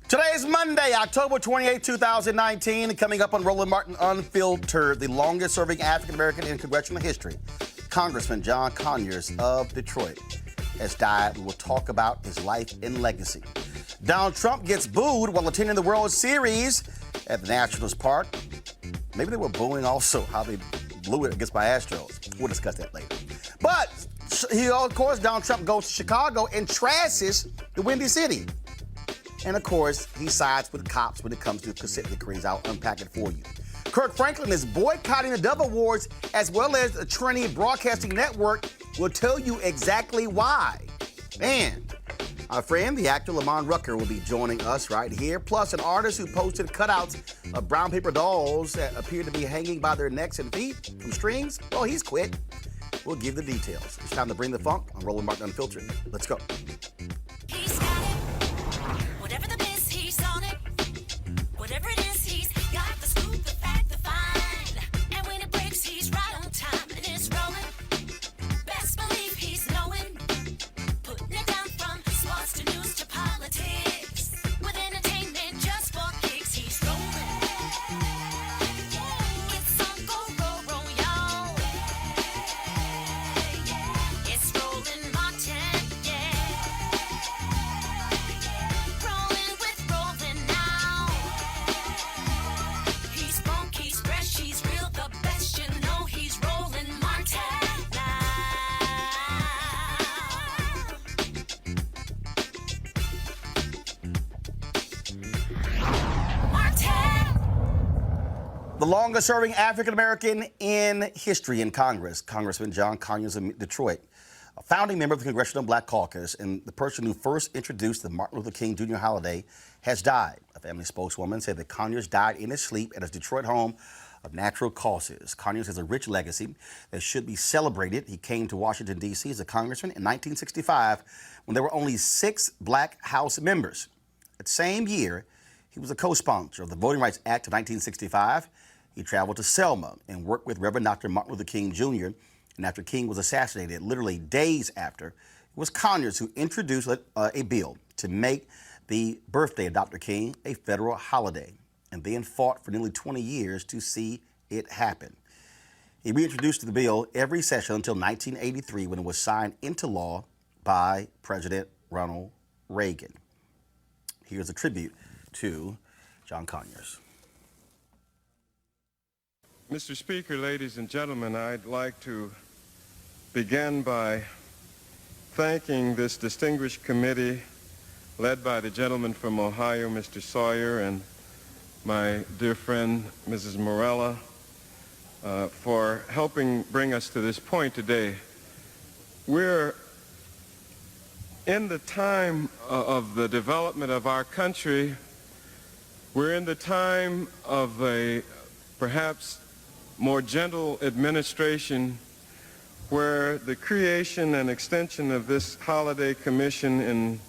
Today is Monday, October 28, 2019. Coming up on Roland Martin Unfiltered, the longest-serving African-American in congressional history, Congressman John Conyers of Detroit, has died. We will talk about his life and legacy. Donald Trump gets booed while attending the World Series at the Nationals Park. Maybe they were booing also how they blew it against my Astros. We'll discuss that later. But, of course, Donald Trump goes to Chicago and trashes the Windy City. And, of course, he sides with cops when it comes to consent decrees. I'll unpack it for you. Kirk Franklin is boycotting the Dove Awards as well as the Trinity Broadcasting Network. We'll tell you exactly why. And our friend, the actor Lamont Rucker, will be joining us right here. Plus, an artist who posted cutouts of brown paper dolls that appear to be hanging by their necks and feet from strings. Well, he's quit. We'll give the details. It's time to bring the funk on Roland Martin Unfiltered. Let's go. The longest-serving African-American in history in Congress, Congressman John Conyers of Detroit, a founding member of the Congressional Black Caucus and the person who first introduced the Martin Luther King Jr. holiday, has died. A family spokeswoman said that Conyers died in his sleep at his Detroit home of natural causes. Conyers has a rich legacy that should be celebrated. He came to Washington, D.C. as a congressman in 1965 when there were only 6 Black House members. That same year, he was a co-sponsor of the Voting Rights Act of 1965. He traveled to Selma and worked with Reverend Dr. Martin Luther King Jr. And after King was assassinated, literally days after, it was Conyers who introduced a bill to make the birthday of Dr. King a federal holiday, and then fought for nearly 20 years to see it happen. He reintroduced the bill every session until 1983 when it was signed into law by President Ronald Reagan. Here's a tribute to John Conyers. Mr. Speaker, ladies and gentlemen, I'd like to begin by thanking this distinguished committee led by the gentleman from Ohio, Mr. Sawyer, and my dear friend, Mrs. Morella, for helping bring us to this point today. We're in the time of the development of our country. We're in the time of a perhaps more gentle administration where the creation and extension of this holiday commission in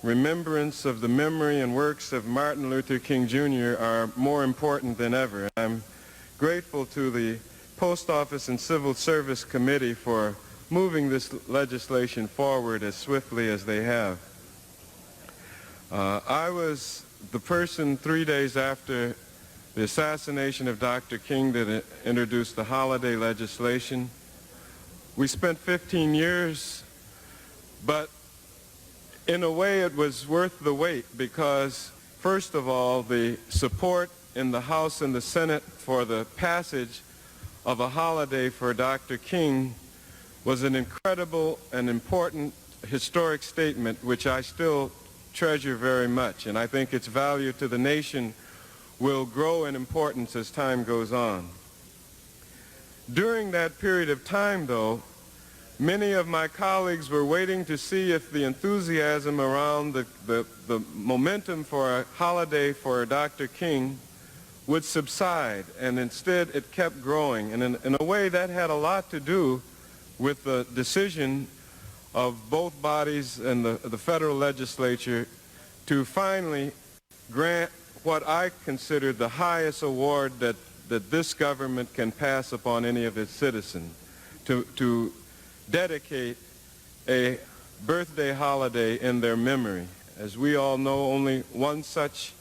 remembrance of the memory and works of Martin Luther King Jr. are more important than ever. I'm grateful to the Post Office and Civil Service Committee for moving this legislation forward as swiftly as they have. I was the person 3 days after the assassination of Dr. King that introduced the holiday legislation. We spent 15 years, but in a way it was worth the wait because, first of all, the support in the House and the Senate for the passage of a holiday for Dr. King was an incredible and important historic statement which I still treasure very much, and I think its value to the nation will grow in importance as time goes on. During that period of time, though, many of my colleagues were waiting to see if the enthusiasm around the momentum for a holiday for Dr. King would subside, and instead it kept growing. And in a way that had a lot to do with the decision of both bodies and the federal legislature to finally grant what I consider the highest award that this government can pass upon any of its citizens, to dedicate a birthday holiday in their memory. As we all know, only one such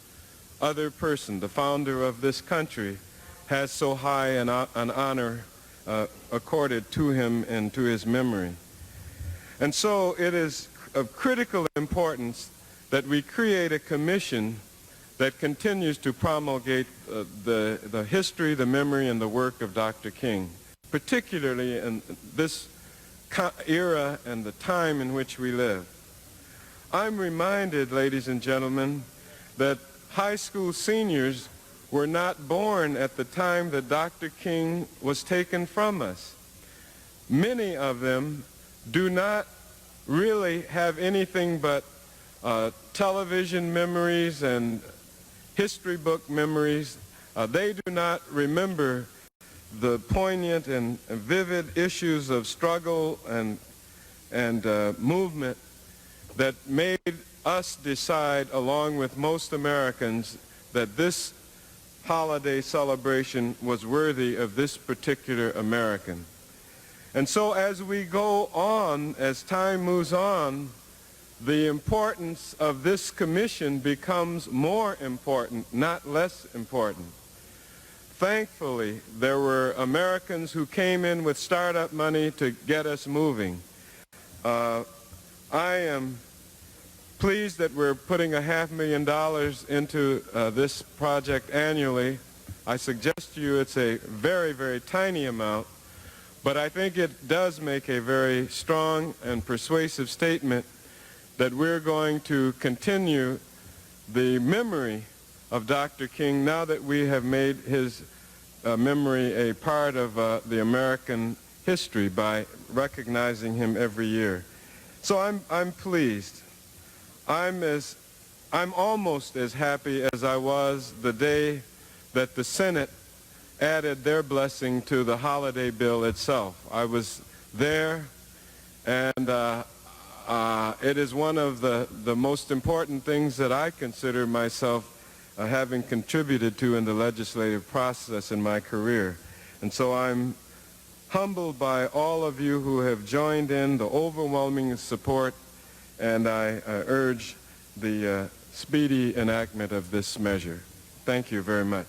other person, the founder of this country, has so high an honor accorded to him and to his memory. And so it is of critical importance that we create a commission that continues to promulgate the history, the memory, and the work of Dr. King, particularly in this era and the time in which we live. I'm reminded, ladies and gentlemen, that high school seniors were not born at the time that Dr. King was taken from us. Many of them do not really have anything but television memories and history book memories. They do not remember the poignant and vivid issues of struggle and movement that made us decide, along with most Americans, that this holiday celebration was worthy of this particular American. And so as we go on, as time moves on, the importance of this commission becomes more important, not less important. Thankfully, there were Americans who came in with startup money to get us moving. I am pleased that we're putting $500,000 into this project annually. I suggest to you it's a very, very tiny amount, but I think it does make a very strong and persuasive statement that we're going to continue the memory of Dr. King now that we have made his memory a part of the American history by recognizing him every year. So I'm pleased. I'm almost as happy as I was the day that the Senate added their blessing to the holiday bill itself. I was there, and it is one of the most important things that I consider myself having contributed to in the legislative process in my career. And so I'm humbled by all of you who have joined in the overwhelming support, and I urge the speedy enactment of this measure. Thank you very much.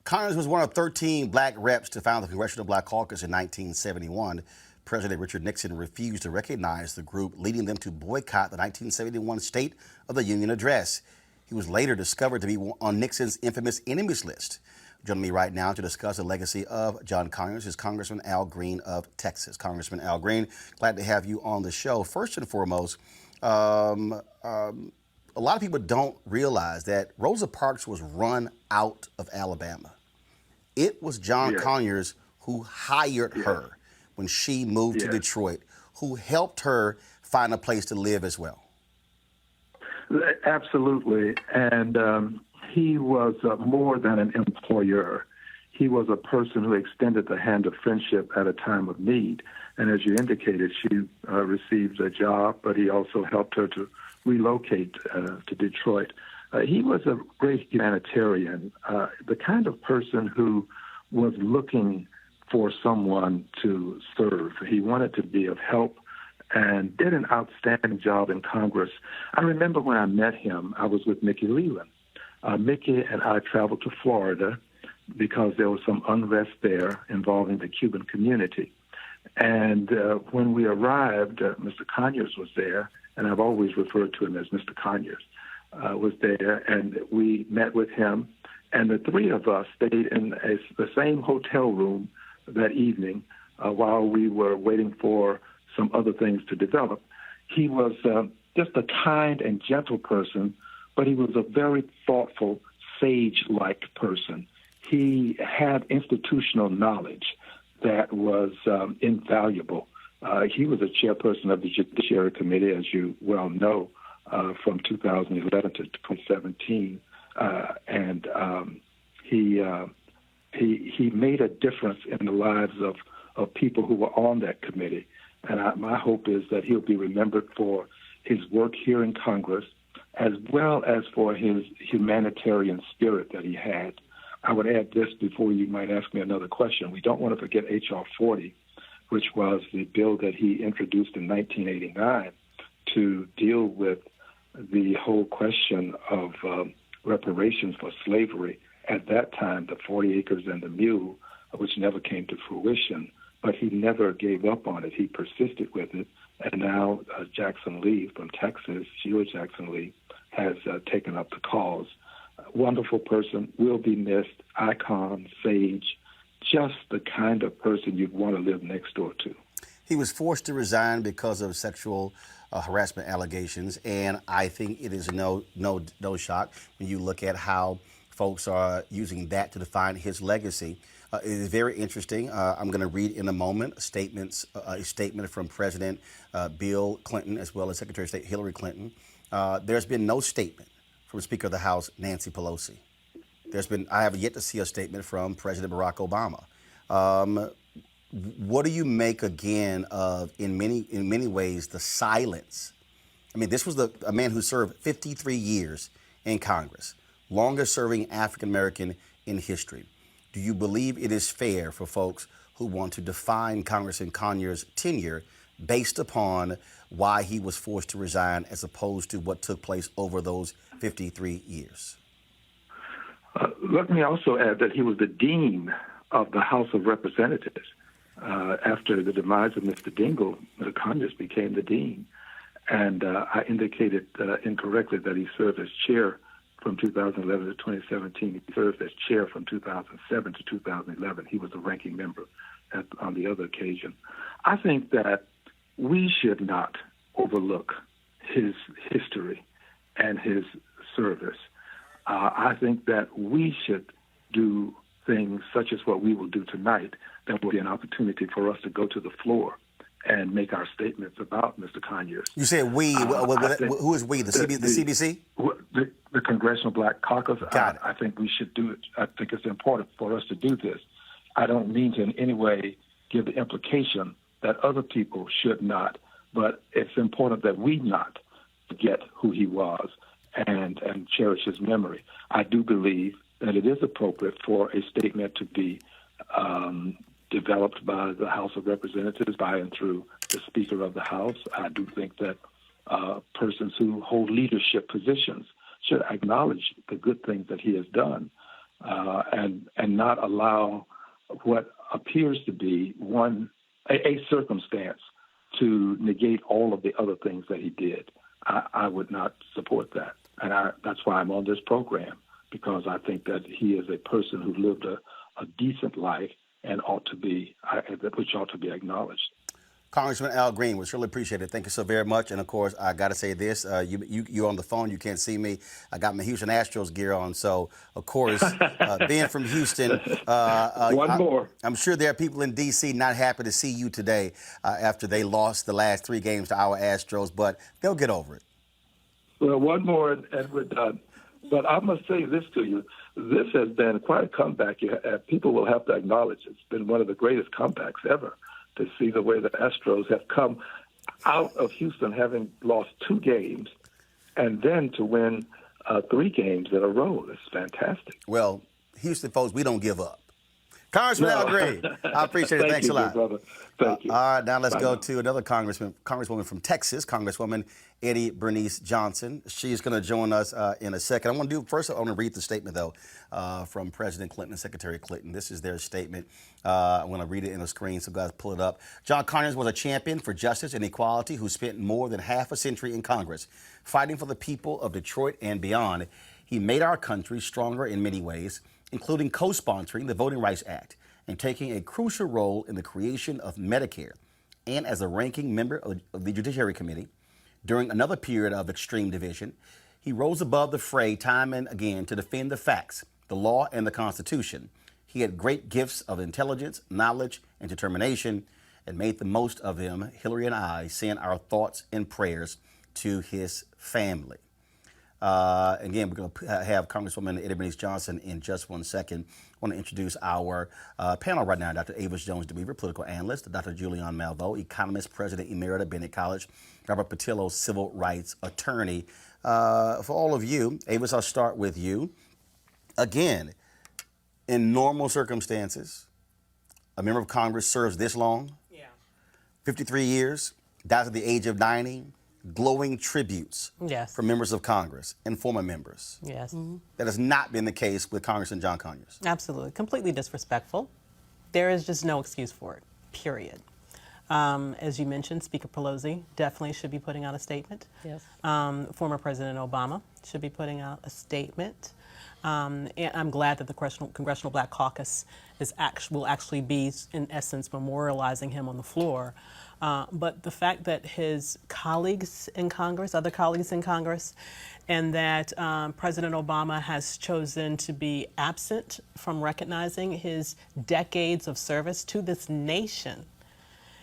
Conyers was one of 13 black reps to found the Congressional Black Caucus in 1971. President Richard Nixon refused to recognize the group, leading them to boycott the 1971 State of the Union address. He was later discovered to be on Nixon's infamous enemies list. Joining me right now to discuss the legacy of John Conyers is Congressman Al Green of Texas. Congressman Al Green, glad to have you on the show. First and foremost, a lot of people don't realize that Rosa Parks was run out of Alabama. It was John Conyers who hired her when she moved to Detroit, who helped her find a place to live as well. Absolutely. And he was more than an employer. He was a person who extended the hand of friendship at a time of need. And as you indicated, she received a job, but he also helped her to relocate to Detroit. He was a great humanitarian, the kind of person who was looking for someone to serve. He wanted to be of help and did an outstanding job in Congress. I remember when I met him, I was with Mickey Leland. Mickey and I traveled to Florida because there was some unrest there involving the Cuban community. And when we arrived, Mr. Conyers was there, and I've always referred to him as Mr. Conyers, was there, and we met with him. And the three of us stayed in the same hotel room that evening while we were waiting for some other things to develop. He was just a kind and gentle person, but he was a very thoughtful, sage-like person. He had institutional knowledge that was invaluable. He was a chairperson of the Judiciary Committee, as you well know, from 2011 to 2017, and he made a difference in the lives of people who were on that committee. And my hope is that he'll be remembered for his work here in Congress, as well as for his humanitarian spirit that he had. I would add this before you might ask me another question. We don't want to forget H.R. 40, which was the bill that he introduced in 1989 to deal with the whole question of reparations for slavery. At that time, the 40 acres and the mule, which never came to fruition, but he never gave up on it. He persisted with it. And now Jackson Lee from Texas, Sheila Jackson Lee, has taken up the cause. Wonderful person, will be missed, icon, sage, just the kind of person you'd want to live next door to. He was forced to resign because of sexual harassment allegations, and I think it is no shock when you look at how folks are using that to define his legacy. It is very interesting. I'm going to read in a moment a statement from President Bill Clinton as well as Secretary of State Hillary Clinton. There's been no statement from Speaker of the House Nancy Pelosi. I have yet to see a statement from President Barack Obama. What do you make again of, in many ways, the silence? I mean, this was a man who served 53 years in Congress, longest serving African American in history. Do you believe it is fair for folks who want to define Congressman Conyers' tenure based upon why he was forced to resign as opposed to what took place over those 53 years? Let me also add that he was the dean of the House of Representatives. After the demise of Mr. Dingell, Conyers became the dean. And I indicated incorrectly that he served as chair from 2011 to 2017. He served as chair from 2007 to 2011. He was the ranking member on the other occasion. I think that we should not overlook his history and his service. I think that we should do things such as what we will do tonight. That will be an opportunity for us to go to the floor and make our statements about Mr. Conyers. You said we. Who is we? The CBC? The Congressional Black Caucus. Got it. I think we should do it. I think it's important for us to do this. I don't mean to in any way give the implication that other people should not, but it's important that we not forget who he was and cherish his memory. I do believe that it is appropriate for a statement to be developed by the House of Representatives by and through the Speaker of the House. I do think that persons who hold leadership positions should acknowledge the good things that he has done and not allow what appears to be a circumstance to negate all of the other things that he did. I would not support that. And that's why I'm on this program, because I think that he is a person who lived a decent life and which ought to be acknowledged. Congressman Al Green, we really appreciate it. Thank you so very much. And of course, I got to say this: you're on the phone. You can't see me. I got my Houston Astros gear on, so of course, being from Houston, I'm sure there are people in D.C. not happy to see you today after they lost the last 3 games to our Astros, but they'll get over it. Well, one more, and we're done. But I must say this to you. This has been quite a comeback. People will have to acknowledge it's been one of the greatest comebacks ever to see the way the Astros have come out of Houston having lost 2 games and then to win 3 games in a row. It's fantastic. Well, Houston folks, we don't give up. Congressman Al Green, I appreciate it. Thanks a lot. Brother. Thank you. All right, now let's go to another congresswoman from Texas, Congresswoman Eddie Bernice Johnson. She's going to join us in a second. I want to read the statement, though, from President Clinton and Secretary Clinton. This is their statement. I'm going to read it in the screen, so guys pull it up. John Conyers was a champion for justice and equality who spent more than half a century in Congress, fighting for the people of Detroit and beyond. He made our country stronger in many ways, including co-sponsoring the Voting Rights Act and taking a crucial role in the creation of Medicare, and as a ranking member of the Judiciary Committee. During another period of extreme division, he rose above the fray time and again to defend the facts, the law, and the Constitution. He had great gifts of intelligence, knowledge, and determination, and made the most of them. Hillary and I send our thoughts and prayers to his family. Again, we're going to have Congresswoman Eddie Bernice Johnson in just 1 second. I want to introduce our panel right now. Dr. Avis Jones-DeWeaver, political analyst, Dr. Julian Malveaux, economist, president emerita, Bennett College, Robert Patillo, civil rights attorney. For all of you, Avis, I'll start with you. Again, in normal circumstances, a member of Congress serves this long, 53 years, dies at the age of 90, glowing tributes Yes. from members of Congress and former members. Yes. That has not been the case with Congressman John Conyers. Absolutely. Completely disrespectful. There is just no excuse for it, period. As you mentioned, Speaker Pelosi definitely should be putting out a statement. Yes. Former President Obama should be putting out a statement. And I'm glad that the Congressional Black Caucus will actually be, in essence, memorializing him on the floor. But the fact that his colleagues in Congress, other colleagues in Congress, and that President Obama has chosen to be absent from recognizing his decades of service to this nation,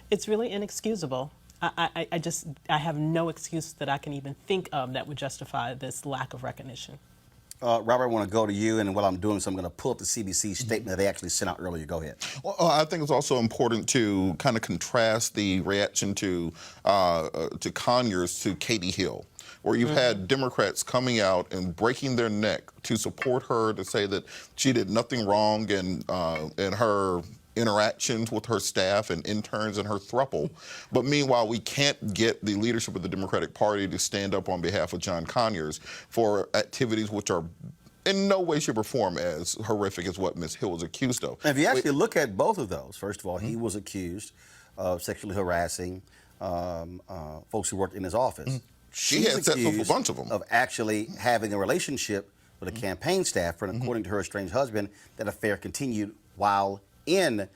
it's really inexcusable. I have no excuse that I can even think of that would justify this lack of recognition. Robert, I want to go to you, and what I'm doing is I'm going to pull up the CBC statement that they actually sent out earlier. Go ahead. Well, I think it's also important to kind of contrast the reaction to Conyers to Katie Hill, where you've had Democrats coming out and breaking their neck to support her, to say that she did nothing wrong in her interactions with her staff and interns and her throuple. But meanwhile, we can't get the leadership of the Democratic Party to stand up on behalf of John Conyers for activities which are in no way, shape, or form as horrific as what Ms. Hill was accused of. And if you actually look at both of those, first of all, he was accused of sexually harassing folks who worked in his office. She had set up a bunch of them. Of actually having a relationship with a campaign staffer, and according to her estranged husband, that affair continued while in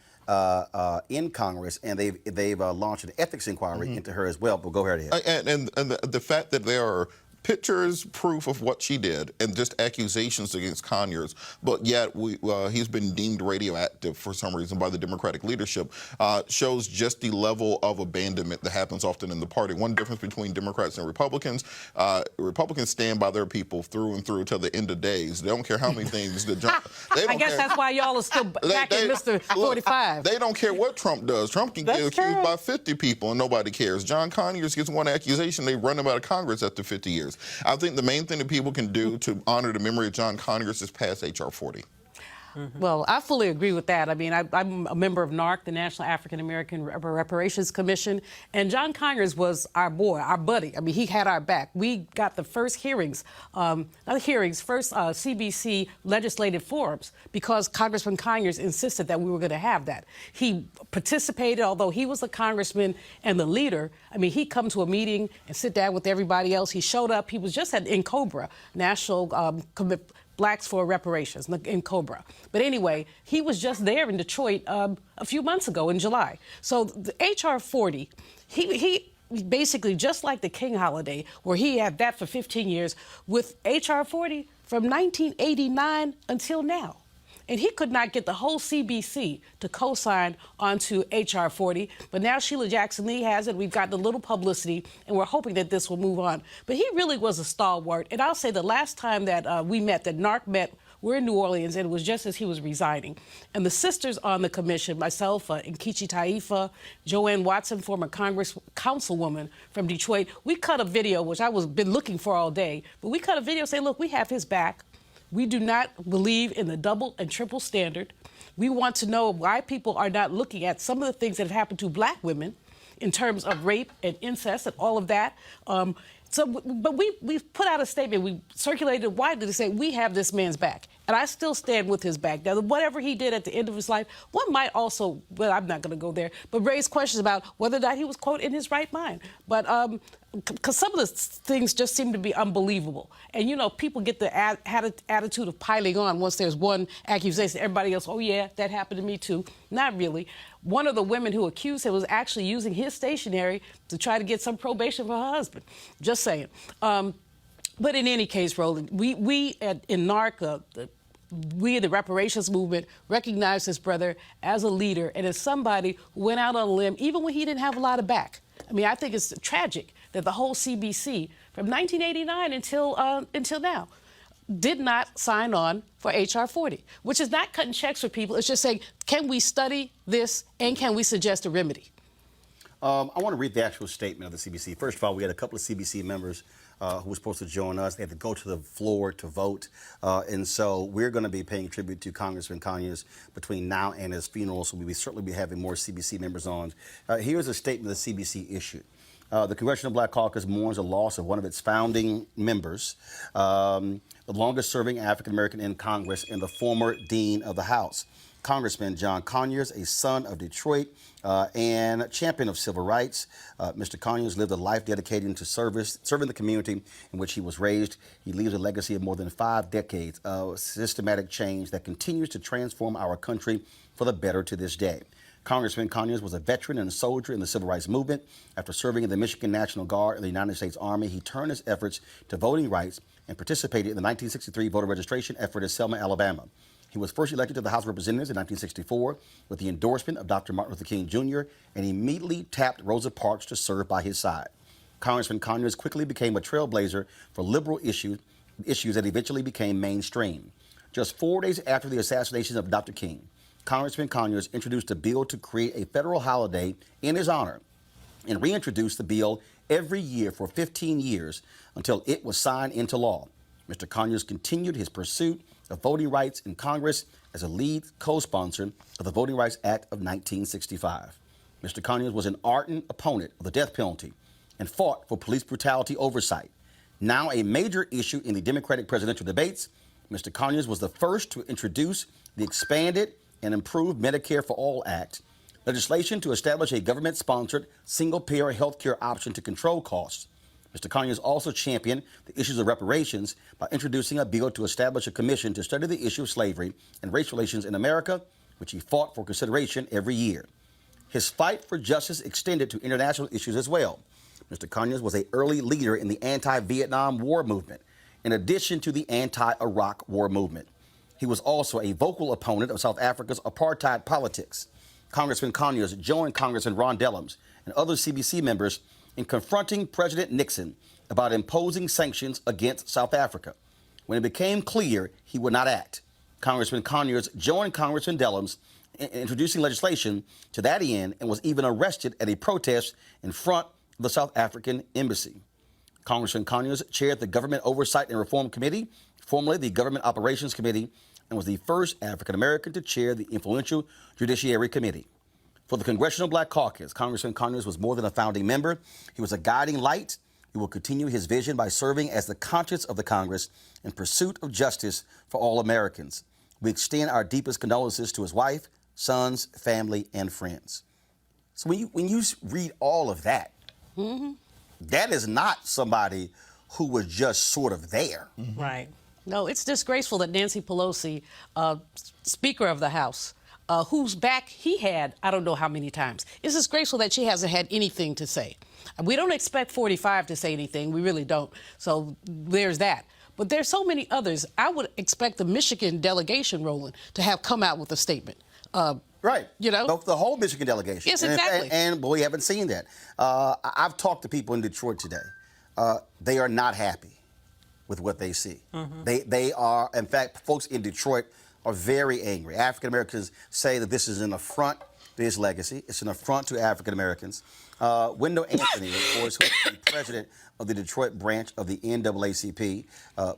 Congress, and they've launched an ethics inquiry into her as well. But go ahead. And the fact that there are pictures, proof of what she did, and just accusations against Conyers, but yet he's been deemed radioactive for some reason by the Democratic leadership, shows just the level of abandonment that happens often in the party. One difference between Democrats and Republicans, Republicans stand by their people through and through till the end of days. They don't care how many things that Trump... I guess that's why y'all are still backing Mr. 45. They don't care what Trump does. Trump can get accused by 50 people and nobody cares. John Conyers gets one accusation, they run him out of Congress after 50 years. I think the main thing that people can do to honor the memory of John Conyers is pass H.R. 40. Well, I fully agree with that. I mean, I'm a member of NARC, the National African American Reparations Commission, and John Conyers was our boy, our buddy. I mean, he had our back. We got the first hearings, first CBC legislative forums, because Congressman Conyers insisted that we were going to have that. He participated, although he was the congressman and the leader. I mean, he'd come to a meeting and sit down with everybody else. He showed up. He was just in COBRA, National Blacks for Reparations in COBRA. But anyway, he was just there in Detroit a few months ago in July. So the H.R. 40, he basically, just like the King holiday, where he had that for 15 years, with H.R. 40 from 1989 until now. And he could not get the whole CBC to co-sign onto H.R. 40. But now Sheila Jackson Lee has it. We've gotten a little publicity, and we're hoping that this will move on. But he really was a stalwart. And I'll say the last time that we met, that NARC met, we're in New Orleans, and it was just as he was resigning. And the sisters on the commission, myself, Nkechi Taifa, Joanne Watson, former councilwoman from Detroit, we cut a video, which I was been looking for all day. But we cut a video saying, look, we have his back. We do not believe in the double and triple standard. We want to know why people are not looking at some of the things that have happened to black women in terms of rape and incest and all of that. But we put out a statement, we circulated widely to say we have this man's back. And I still stand with his back. Now, whatever he did at the end of his life, one might also, well, I'm not going to go there, but raise questions about whether or not he was, quote, in his right mind. But because some of the things just seem to be unbelievable. And, you know, people get the attitude of piling on once there's one accusation. Everybody else, oh, yeah, that happened to me, too. Not really. One of the women who accused him was actually using his stationery to try to get some probation for her husband. Just saying. But in any case, Roland, we in NARC, we in the reparations movement recognize this brother as a leader and as somebody who went out on a limb, even when he didn't have a lot of back. I mean, I think it's tragic that the whole CBC from 1989 until now did not sign on for H.R. 40, which is not cutting checks for people. It's just saying, can we study this and can we suggest a remedy? I want to read the actual statement of the CBC. First of all, we had a couple of CBC members who were supposed to join us. They had to go to the floor to vote. And so we're going to be paying tribute to Congressman Conyers between now and his funeral. So we will certainly be having more CBC members on. Here's a statement the CBC issued. The Congressional Black Caucus mourns the loss of one of its founding members, the longest-serving African-American in Congress and the former dean of the House. Congressman John Conyers, a son of Detroit and champion of civil rights. Mr. Conyers lived a life dedicated to serving the community in which he was raised. He leaves a legacy of more than 5 decades of systematic change that continues to transform our country for the better to this day. Congressman Conyers was a veteran and a soldier in the civil rights movement. After serving in the Michigan National Guard and the United States Army, he turned his efforts to voting rights and participated in the 1963 voter registration effort in Selma, Alabama. He was first elected to the House of Representatives in 1964 with the endorsement of Dr. Martin Luther King Jr. and immediately tapped Rosa Parks to serve by his side. Congressman Conyers quickly became a trailblazer for liberal issues that eventually became mainstream. Just 4 days after the assassination of Dr. King, Congressman Conyers introduced a bill to create a federal holiday in his honor and reintroduced the bill every year for 15 years until it was signed into law. Mr. Conyers continued his pursuit of voting rights in Congress as a lead co-sponsor of the Voting Rights Act of 1965. Mr. Conyers was an ardent opponent of the death penalty and fought for police brutality oversight. Now a major issue in the Democratic presidential debates, Mr. Conyers was the first to introduce the expanded and improved Medicare for All Act, legislation to establish a government-sponsored single-payer health care option to control costs. Mr. Conyers also championed the issues of reparations by introducing a bill to establish a commission to study the issue of slavery and race relations in America, which he fought for consideration every year. His fight for justice extended to international issues as well. Mr. Conyers was an early leader in the anti-Vietnam War movement, in addition to the anti-Iraq War movement. He was also a vocal opponent of South Africa's apartheid politics. Congressman Conyers joined Congressman Ron Dellums and other CBC members in confronting President Nixon about imposing sanctions against South Africa. When it became clear he would not act, Congressman Conyers joined Congressman Dellums in introducing legislation to that end and was even arrested at a protest in front of the South African embassy. Congressman Conyers chaired the Government Oversight and Reform Committee, formerly the Government Operations Committee, and was the first African-American to chair the influential Judiciary Committee. For the Congressional Black Caucus, Congressman Conyers was more than a founding member. He was a guiding light. He will continue his vision by serving as the conscience of the Congress in pursuit of justice for all Americans. We extend our deepest condolences to his wife, sons, family, and friends. So when you read all of that, that is not somebody who was just sort of there. Right. No, it's disgraceful that Nancy Pelosi, Speaker of the House, whose back he had, I don't know how many times. It's disgraceful that she hasn't had anything to say. We don't expect 45 to say anything. We really don't. So there's that. But there's so many others. I would expect the Michigan delegation, Roland, to have come out with a statement. Right. You know? The whole Michigan delegation. Yes, exactly. And we haven't seen that. I've talked to people in Detroit today. They are not happy with what they see. They are, in fact, folks in Detroit are very angry. African Americans say that this is an affront to his legacy. It's an affront to African Americans. Wendell Anthony, of course, who is the president of the Detroit branch of the NAACP,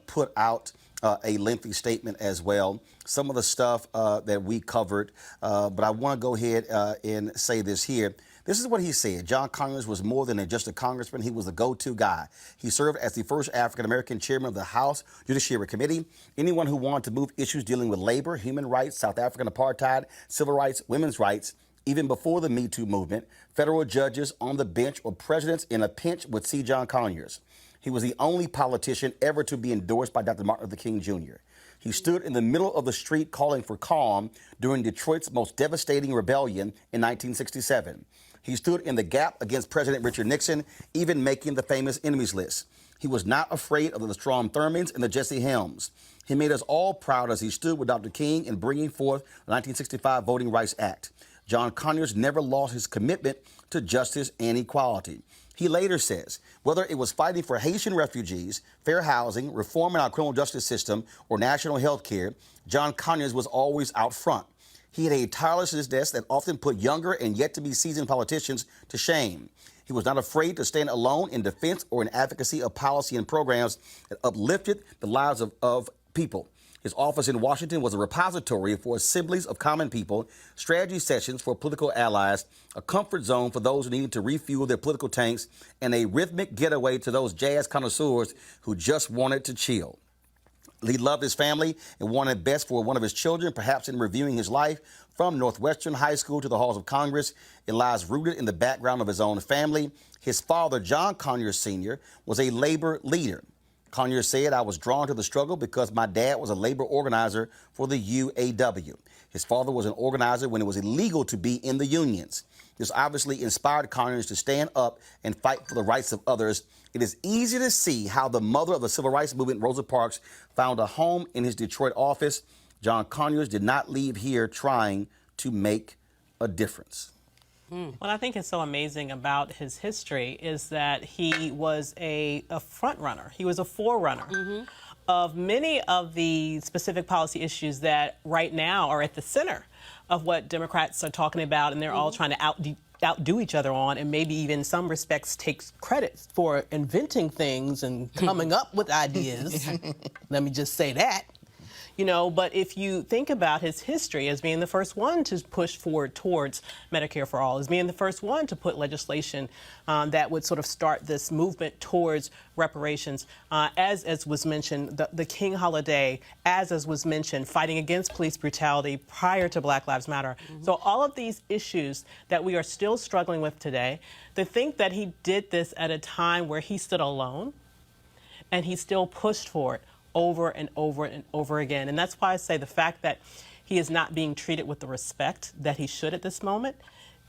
put out a lengthy statement as well. Some of the stuff that we covered, but I want to go ahead and say this here. This is what he said. John Conyers was more than just a congressman. He was the go-to guy. He served as the first African-American chairman of the House Judiciary Committee. Anyone who wanted to move issues dealing with labor, human rights, South African apartheid, civil rights, women's rights, even before the Me Too movement, federal judges on the bench or presidents in a pinch would see John Conyers. He was the only politician ever to be endorsed by Dr. Martin Luther King Jr. He stood in the middle of the street calling for calm during Detroit's most devastating rebellion in 1967. He stood in the gap against President Richard Nixon, even making the famous enemies list. He was not afraid of the Strom Thurmonds and the Jesse Helms. He made us all proud as he stood with Dr. King in bringing forth the 1965 Voting Rights Act. John Conyers never lost his commitment to justice and equality. He later says, whether it was fighting for Haitian refugees, fair housing, reform in our criminal justice system, or national health care, John Conyers was always out front. He had a tirelessness that often put younger and yet-to-be seasoned politicians to shame. He was not afraid to stand alone in defense or in advocacy of policy and programs that uplifted the lives of people. His office in Washington was a repository for assemblies of common people, strategy sessions for political allies, a comfort zone for those who needed to refuel their political tanks, and a rhythmic getaway to those jazz connoisseurs who just wanted to chill. He loved his family and wanted best for one of his children. Perhaps in reviewing his life from Northwestern High School to the halls of Congress, it lies rooted in the background of his own family. His father, John Conyers Sr., was a labor leader. Conyers said, "I was drawn to the struggle because my dad was a labor organizer for the UAW. His father was an organizer when it was illegal to be in the unions. This obviously inspired Conyers to stand up and fight for the rights of others. It is easy to see how the mother of the civil rights movement, Rosa Parks, found a home in his Detroit office. John Conyers did not leave here trying to make a difference." What I think is so amazing about his history is that he was a front runner. He was a forerunner of many of the specific policy issues that right now are at the center of what Democrats are talking about, and they're all trying to outdo each other on, and maybe even in some respects takes credit for inventing things and coming up with ideas. Let me just say that. You know, but if you think about his history as being the first one to push forward towards Medicare for All, as being the first one to put legislation that would sort of start this movement towards reparations, as was mentioned, the King holiday, as was mentioned, fighting against police brutality prior to Black Lives Matter. So all of these issues that we are still struggling with today, to think that he did this at a time where he stood alone and he still pushed for it over and over and over again. And that's why I say the fact that he is not being treated with the respect that he should at this moment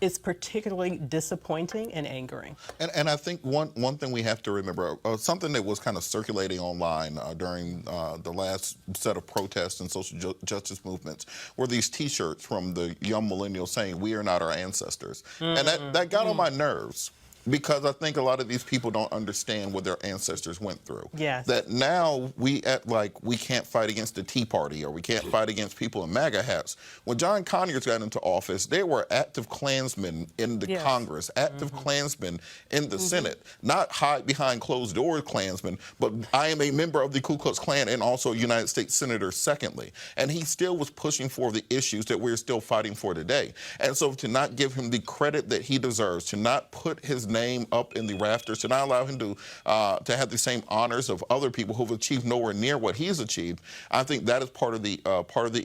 is particularly disappointing and angering. And I think one thing we have to remember, something that was kind of circulating online during the last set of protests and social justice movements were these T-shirts from the young millennials saying, "We are not our ancestors." And that got on my nerves, because I think a lot of these people don't understand what their ancestors went through. Yes. That now we act like we can't fight against the Tea Party or we can't fight against people in MAGA hats. When John Conyers got into office, there were active Klansmen in the Congress, active Klansmen in the Senate, not hide behind closed doors Klansmen, but I am a member of the Ku Klux Klan and also a United States Senator secondly. And he still was pushing for the issues that we're still fighting for today. And so to not give him the credit that he deserves, to not put his name up in the rafters, to not allow him to have the same honors of other people who've achieved nowhere near what he's achieved, I think that is part of the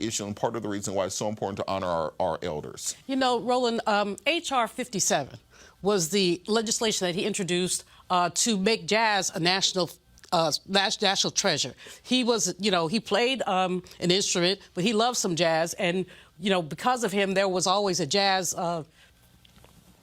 issue and part of the reason why it's so important to honor our elders. You know, Roland, H.R. 57 was the legislation that he introduced to make jazz a national treasure. He was, you know, he played an instrument, but he loved some jazz, and you know, because of him, there was always a jazz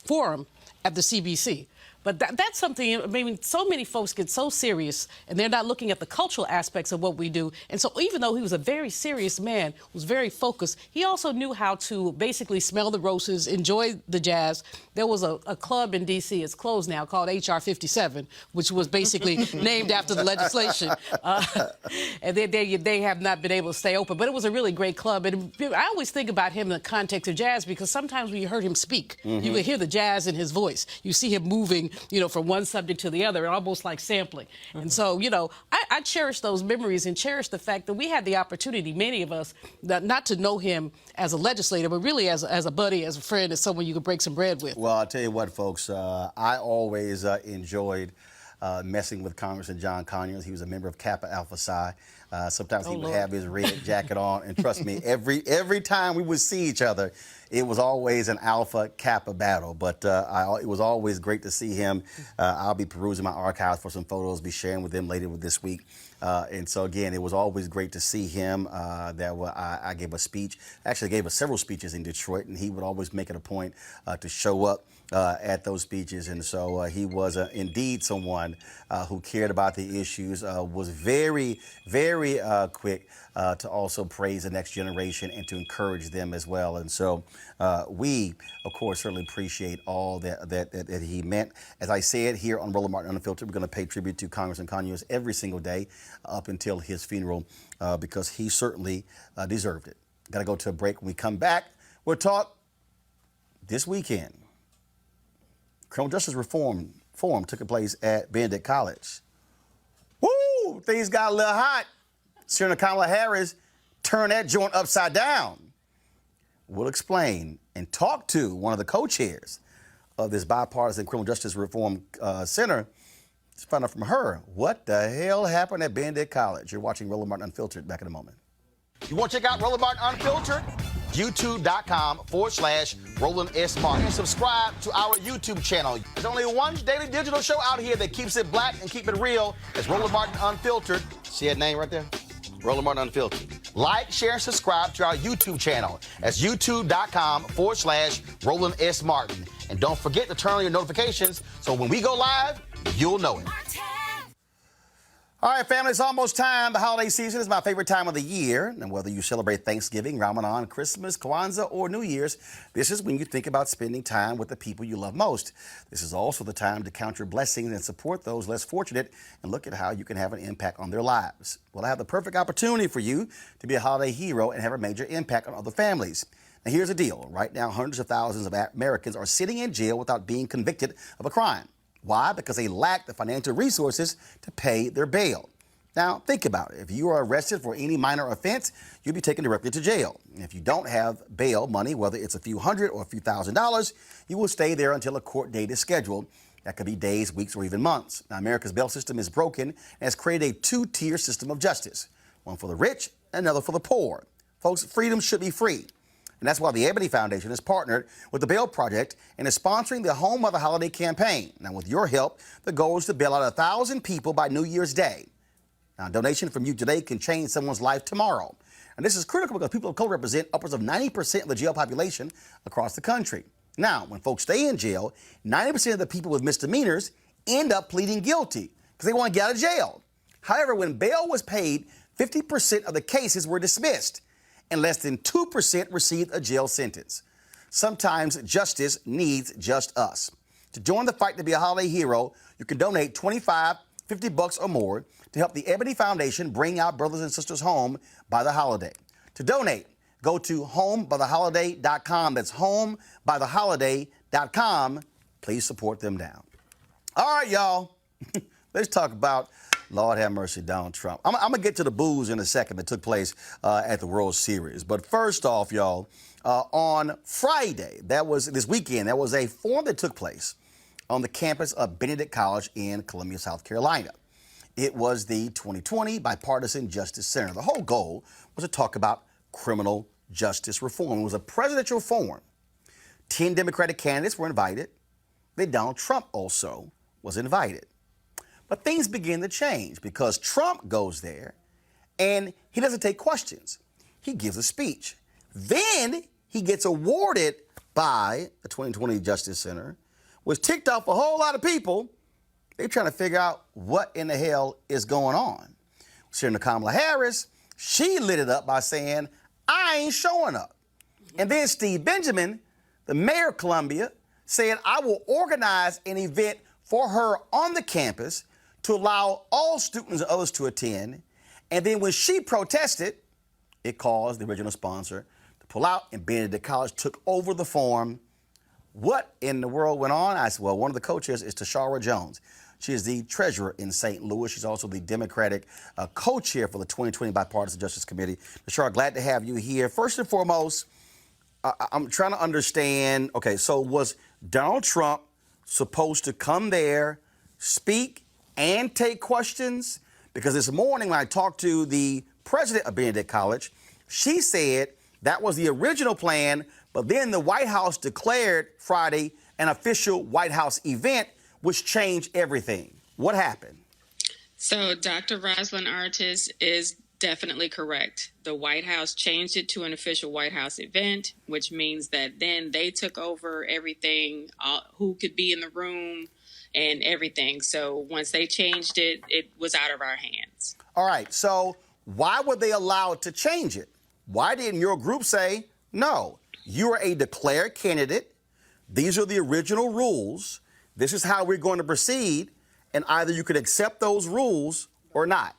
forum at the CBC. But that's something, I mean, so many folks get so serious and they're not looking at the cultural aspects of what we do. And so even though he was a very serious man, was very focused, he also knew how to basically smell the roses, enjoy the jazz. There was a club in D.C., it's closed now, called H.R. 57, which was basically named after the legislation. And they have not been able to stay open. But it was a really great club. And I always think about him in the context of jazz because sometimes when you heard him speak, you could hear the jazz in his voice. You see him moving, you know, from one subject to the other, almost like sampling. And so, you know, I cherish those memories and cherish the fact that we had the opportunity, many of us, not to know him as a legislator, but really as a buddy, as a friend, as someone you could break some bread with. Well, I'll tell you what, folks, I always enjoyed messing with Congressman John Conyers. He was a member of Kappa Alpha Psi. Sometimes he would have his red jacket on, and trust me, every time we would see each other, it was always an Alpha Kappa battle. But it was always great to see him. I'll be perusing my archives for some photos, be sharing with them later this week. And so again, it was always great to see him. I gave a speech, actually gave us several speeches in Detroit, and he would always make it a point to show up at those speeches. And so he was indeed someone who cared about the issues, was very, very quick to also praise the next generation and to encourage them as well. And so we, of course, certainly appreciate all that he meant. As I said here on Roland Martin Unfiltered, we're going to pay tribute to Congressman Conyers every single day up until his funeral because he certainly deserved it. Got to go to a break. When we come back, we'll talk this weekend. Criminal Justice Reform Forum took place at Benedict College. Woo! Things got a little hot. Senator Kamala Harris turn that joint upside down? We'll explain and talk to one of the co-chairs of this bipartisan criminal justice reform center. Let's find out from her what the hell happened at Benedict College. You're watching Roland Martin Unfiltered. Back in a moment. You want to check out Roland Martin Unfiltered? YouTube.com/Roland S. Martin. And subscribe to our YouTube channel. There's only one daily digital show out here that keeps it black and keep it real. It's Roland Martin Unfiltered. See that name right there? Roland Martin Unfiltered. Like, share, and subscribe to our YouTube channel. That's youtube.com/Roland S. Martin. And don't forget to turn on your notifications so when we go live, you'll know it. All right, family, it's almost time. The holiday season is my favorite time of the year. And whether you celebrate Thanksgiving, Ramadan, Christmas, Kwanzaa, or New Year's, this is when you think about spending time with the people you love most. This is also the time to count your blessings and support those less fortunate and look at how you can have an impact on their lives. Well, I have the perfect opportunity for you to be a holiday hero and have a major impact on other families. Now, here's the deal. Right now, hundreds of thousands of Americans are sitting in jail without being convicted of a crime. Why? Because they lack the financial resources to pay their bail. Now, think about it. If you are arrested for any minor offense, you'll be taken directly to jail. And if you don't have bail money, whether it's a few hundred or a few $1,000s, you will stay there until a court date is scheduled. That could be days, weeks, or even months. Now, America's bail system is broken and has created a two-tier system of justice, one for the rich and another for the poor. Folks, freedom should be free. And that's why the Ebony Foundation has partnered with the Bail Project and is sponsoring the Home of the Holiday campaign. Now, with your help, the goal is to bail out 1,000 people by New Year's Day. Now, a donation from you today can change someone's life tomorrow. And this is critical because people of color represent upwards of 90% of the jail population across the country. Now, when folks stay in jail, 90% of the people with misdemeanors end up pleading guilty because they want to get out of jail. However, when bail was paid, 50% of the cases were dismissed, and less than 2% received a jail sentence. Sometimes justice needs just us. To join the fight to be a holiday hero, you can donate $25, $50 or more to help the Ebony Foundation bring our brothers and sisters home by the holiday. To donate, go to homebytheholiday.com. That's homebytheholiday.com. Please support them down. All right, y'all. Let's talk about, Lord have mercy, Donald Trump. I'm going to get to the booze in a second that took place at the World Series. But first off, y'all, on Friday, that was this weekend, there was a forum that took place on the campus of Benedict College in Columbia, South Carolina. It was the 2020 Bipartisan Justice Center. The whole goal was to talk about criminal justice reform. It was a presidential forum. 10 Democratic candidates were invited. Then Donald Trump also was invited. But things begin to change because Trump goes there and he doesn't take questions. He gives a speech. Then he gets awarded by the 2020 Justice Center, which ticked off a whole lot of people. They're trying to figure out what in the hell is going on. Senator Kamala Harris, she lit it up by saying, I ain't showing up. And then Steve Benjamin, the mayor of Columbia, said, I will organize an event for her on the campus to allow all students and others to attend. And then when she protested, it caused the original sponsor to pull out, and Benedict College took over the forum. What in the world went on? I said, well, one of the co-chairs is Tashara Jones. She is the treasurer in St. Louis. She's also the Democratic co-chair for the 2020 Bipartisan Justice Committee. Tashara, glad to have you here. First and foremost, I'm trying to understand, okay, so was Donald Trump supposed to come there, speak, and take questions? Because this morning when I talked to the president of Benedict College, she said that was the original plan, but then the White House declared Friday an official White House event, which changed everything. What happened? So Dr. Rosalynn Artis is definitely correct. The White House changed it to an official White House event, which means that then they took over everything, who could be in the room and everything. So once they changed it, it was out of our hands. All right. So why were they allowed to change it? Why didn't your group say, no, you are a declared candidate. These are the original rules. This is how we're going to proceed. And either you could accept those rules or not.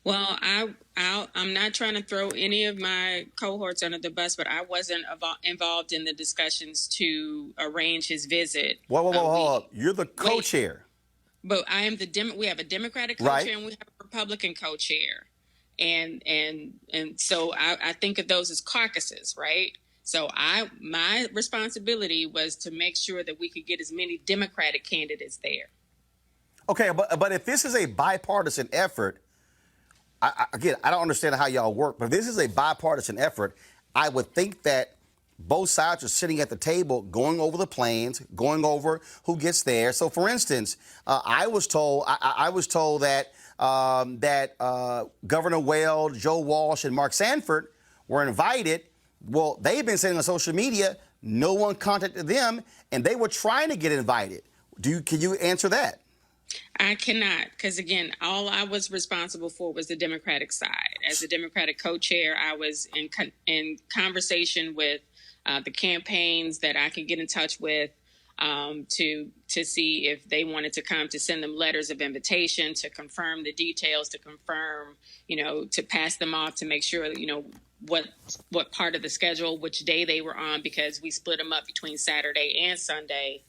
Well, I'm not trying to throw any of my cohorts under the bus, but I wasn't involved in the discussions to arrange his visit. Hold up. You're the co-chair. But I am we have a Democratic co-chair, right, and we have a Republican co-chair. and so I think of those as caucuses, right? So my responsibility was to make sure that we could get as many Democratic candidates there. Okay, but if this is a bipartisan effort, again, I don't understand how y'all work, but if this is a bipartisan effort, I would think that both sides are sitting at the table going over the plans, going over who gets there. So, for instance, I was told that Governor Weld, Joe Walsh, and Mark Sanford were invited. Well, they've been saying on social media no one contacted them, and they were trying to get invited. Can you answer that? I cannot, because again, all I was responsible for was the Democratic side. As the Democratic co-chair, I was in conversation with the campaigns that I could get in touch with to see if they wanted to come, to send them letters of invitation, to confirm the details, to confirm, to pass them off, to make sure, what part of the schedule, which day they were on, because we split them up between Saturday and Sunday.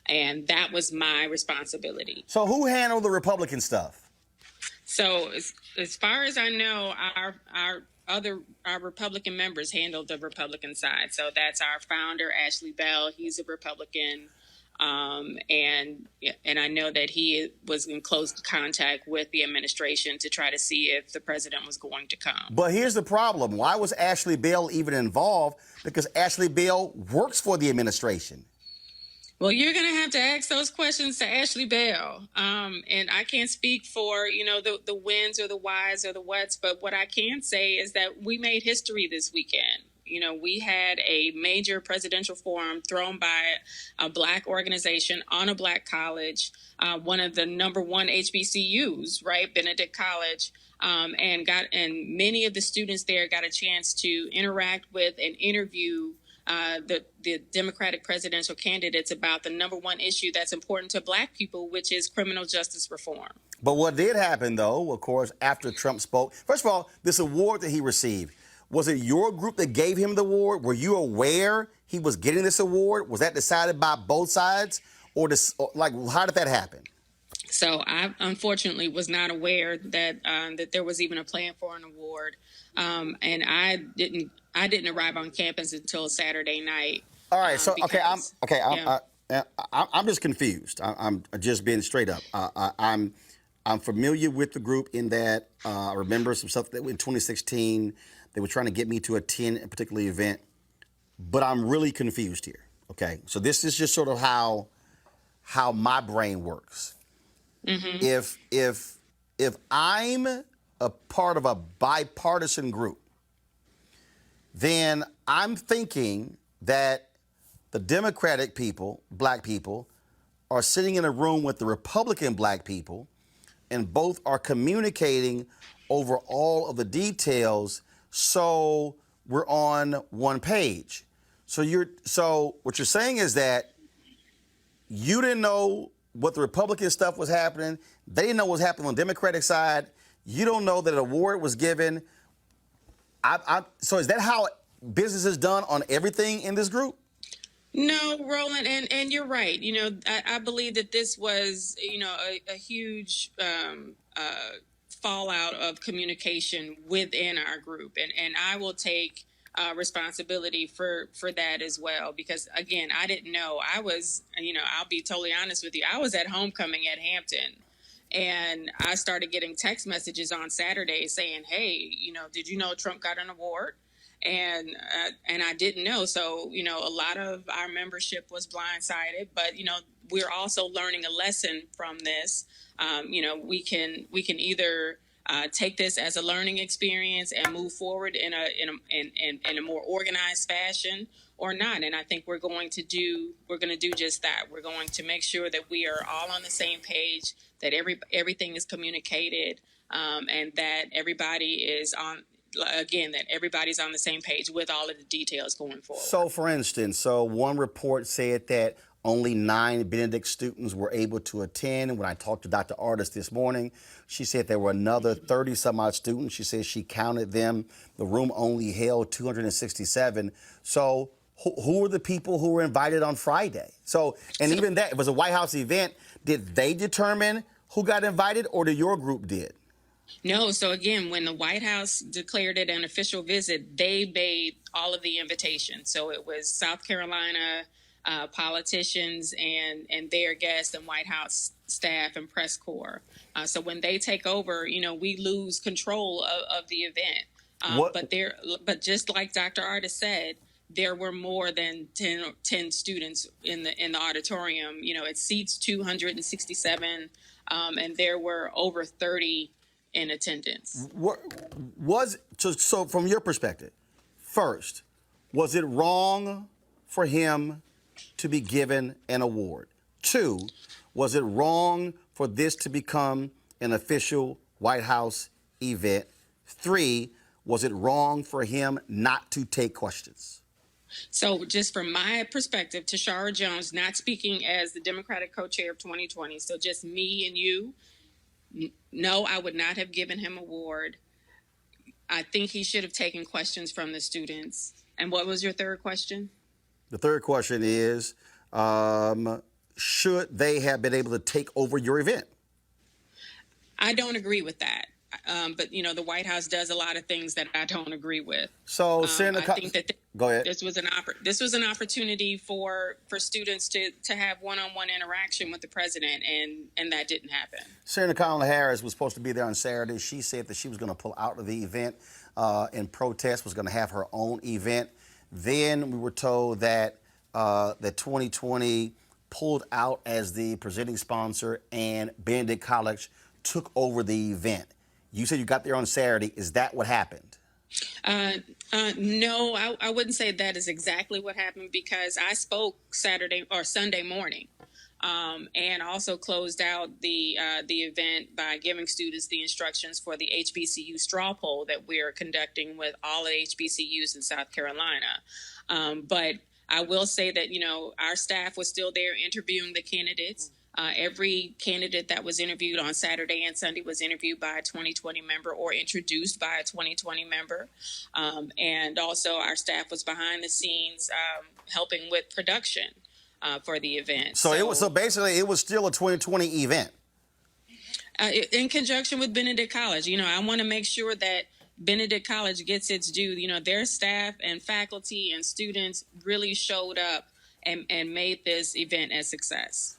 And that was my responsibility. So who handled the Republican stuff? So as far as I know, our Republican members handled the Republican side. So that's our founder, Ashley Bell. He's a Republican. And I know that he was in close contact with the administration to try to see if the president was going to come. But here's the problem. Why was Ashley Bell even involved? Because Ashley Bell works for the administration. Well, you're going to have to ask those questions to Ashley Bell. And I can't speak for, the whens or the whys or the whats. But what I can say is that we made history this weekend. We had a major presidential forum thrown by a Black organization on a Black college, one of the #1 HBCUs, right, Benedict College, and many of the students there got a chance to interact with and interview the Democratic presidential candidates about the #1 issue that's important to Black people, which is criminal justice reform. But what did happen, though, of course, after Trump spoke, first of all, this award that he received, was it your group that gave him the award? Were you aware he was getting this award? Was that decided by both sides? Or how did that happen? So I unfortunately was not aware that that there was even a plan for an award, and I didn't arrive on campus until Saturday night. All right, so I'm just confused. I'm just being straight up. I'm familiar with the group in that I remember some stuff that in 2016 they were trying to get me to attend a particular event, but I'm really confused here. Okay, so this is just sort of how my brain works. Mm-hmm. If I'm a part of a bipartisan group, then I'm thinking that the Democratic people, Black people, are sitting in a room with the Republican Black people, and both are communicating over all of the details, so we're on one page. So what you're saying is that you didn't know what the Republican stuff was happening. They didn't know what was happening on the Democratic side. You don't know that an award was given. So is that how business is done on everything in this group? No, Roland, and you're right. I believe that this was, a huge fallout of communication within our group, and I will take responsibility for that as well, because again, I didn't know. I was, I'll be totally honest with you, I was at homecoming at Hampton, and I started getting text messages on Saturday saying, hey, did you know Trump got an award? And I didn't know. So, a lot of our membership was blindsided, but, we're also learning a lesson from this. We can either take this as a learning experience and move forward in a more organized fashion, or not. And I think we're going to do just that. We're going to make sure that we are all on the same page, that everything is communicated, and that everybody is that everybody's on the same page with all of the details going forward. So, for instance, one report said that only 9 Benedict students were able to attend. And when I talked to Dr. Artis this morning, she said there were another 30-some-odd students. She said she counted them. The room only held 267. So who were the people who were invited on Friday? Even that, it was a White House event. Did they determine who got invited, or your group did? No, so again, when the White House declared it an official visit, they made all of the invitations. So it was South Carolina politicians and their guests and White House staff and press corps. So when they take over, we lose control of the event. But just like Dr. Artis said, there were more than 10 students in the auditorium. It seats 267, and there were over 30 in attendance. So from your perspective, first, was it wrong for him to be given an award? Two, was it wrong for this to become an official White House event? Three, was it wrong for him not to take questions? So just from my perspective, Tashara Jones, not speaking as the Democratic co-chair of 2020, so just me and you, no, I would not have given him an award. I think he should have taken questions from the students. And what was your third question? The third question is, should they have been able to take over your event? I don't agree with that. But, the White House does a lot of things that I don't agree with. So, I think that go ahead. This was an opportunity for students to have one-on-one interaction with the president, and that didn't happen. Senator Kamala Harris was supposed to be there on Saturday. She said that she was going to pull out of the event in protest, was going to have her own event. Then we were told that that 2020 pulled out as the presenting sponsor, and Benedict College took over the event. You said you got there on Saturday. Is that what happened? No, I wouldn't say that is exactly what happened, because I spoke Saturday or Sunday morning, and also closed out the event by giving students the instructions for the HBCU straw poll that we're conducting with all the HBCUs in South Carolina. But I will say that, our staff was still there interviewing the candidates. Every candidate that was interviewed on Saturday and Sunday was interviewed by a 2020 member or introduced by a 2020 member. And also our staff was behind the scenes helping with production for the event. So basically it was still a 2020 event. In conjunction with Benedict College. I want to make sure that Benedict College gets its due. Their staff and faculty and students really showed up and made this event a success.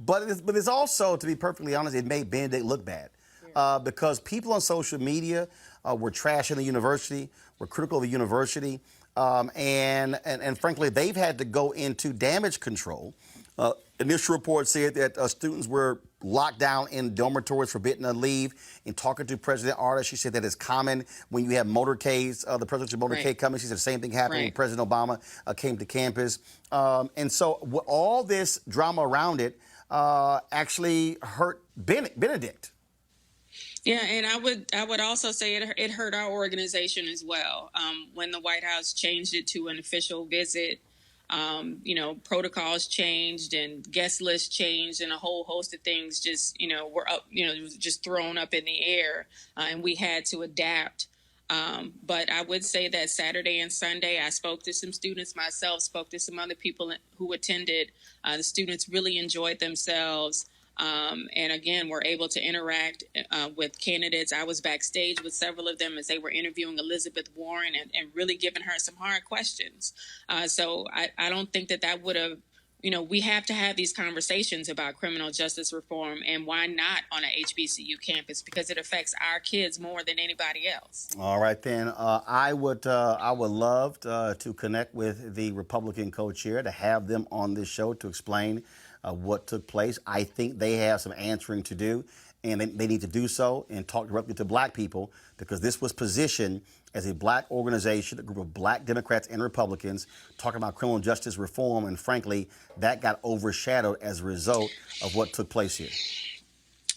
But it's also, to be perfectly honest, it made Benedict look bad because people on social media were trashing the university, were critical of the university, and frankly, they've had to go into damage control. Initial report said that students were locked down in dormitories, forbidden to leave. In talking to President Artis, she said that it's common when you have motorcades, the presidential motorcade coming. She said the same thing happened when President Obama came to campus. And so all this drama around it actually hurt Benedict. Yeah, and I would also say it hurt our organization as well. When the White House changed it to an official visit, protocols changed and guest lists changed, and a whole host of things just were up, just thrown up in the air, and we had to adapt. But I would say that Saturday and Sunday, I spoke to some students myself, spoke to some other people who attended. The students really enjoyed themselves. And again, were able to interact with candidates. I was backstage with several of them as they were interviewing Elizabeth Warren and really giving her some hard questions. So I don't think that would have, we have to have these conversations about criminal justice reform, and why not on a HBCU campus, because it affects our kids more than anybody else. All right, then. I would love to connect with the Republican co-chair, to have them on this show to explain what took place. I think they have some answering to do, and they need to do so and talk directly to black people, because this was positioned as a black organization, a group of black Democrats and Republicans talking about criminal justice reform, and frankly, that got overshadowed as a result of what took place here.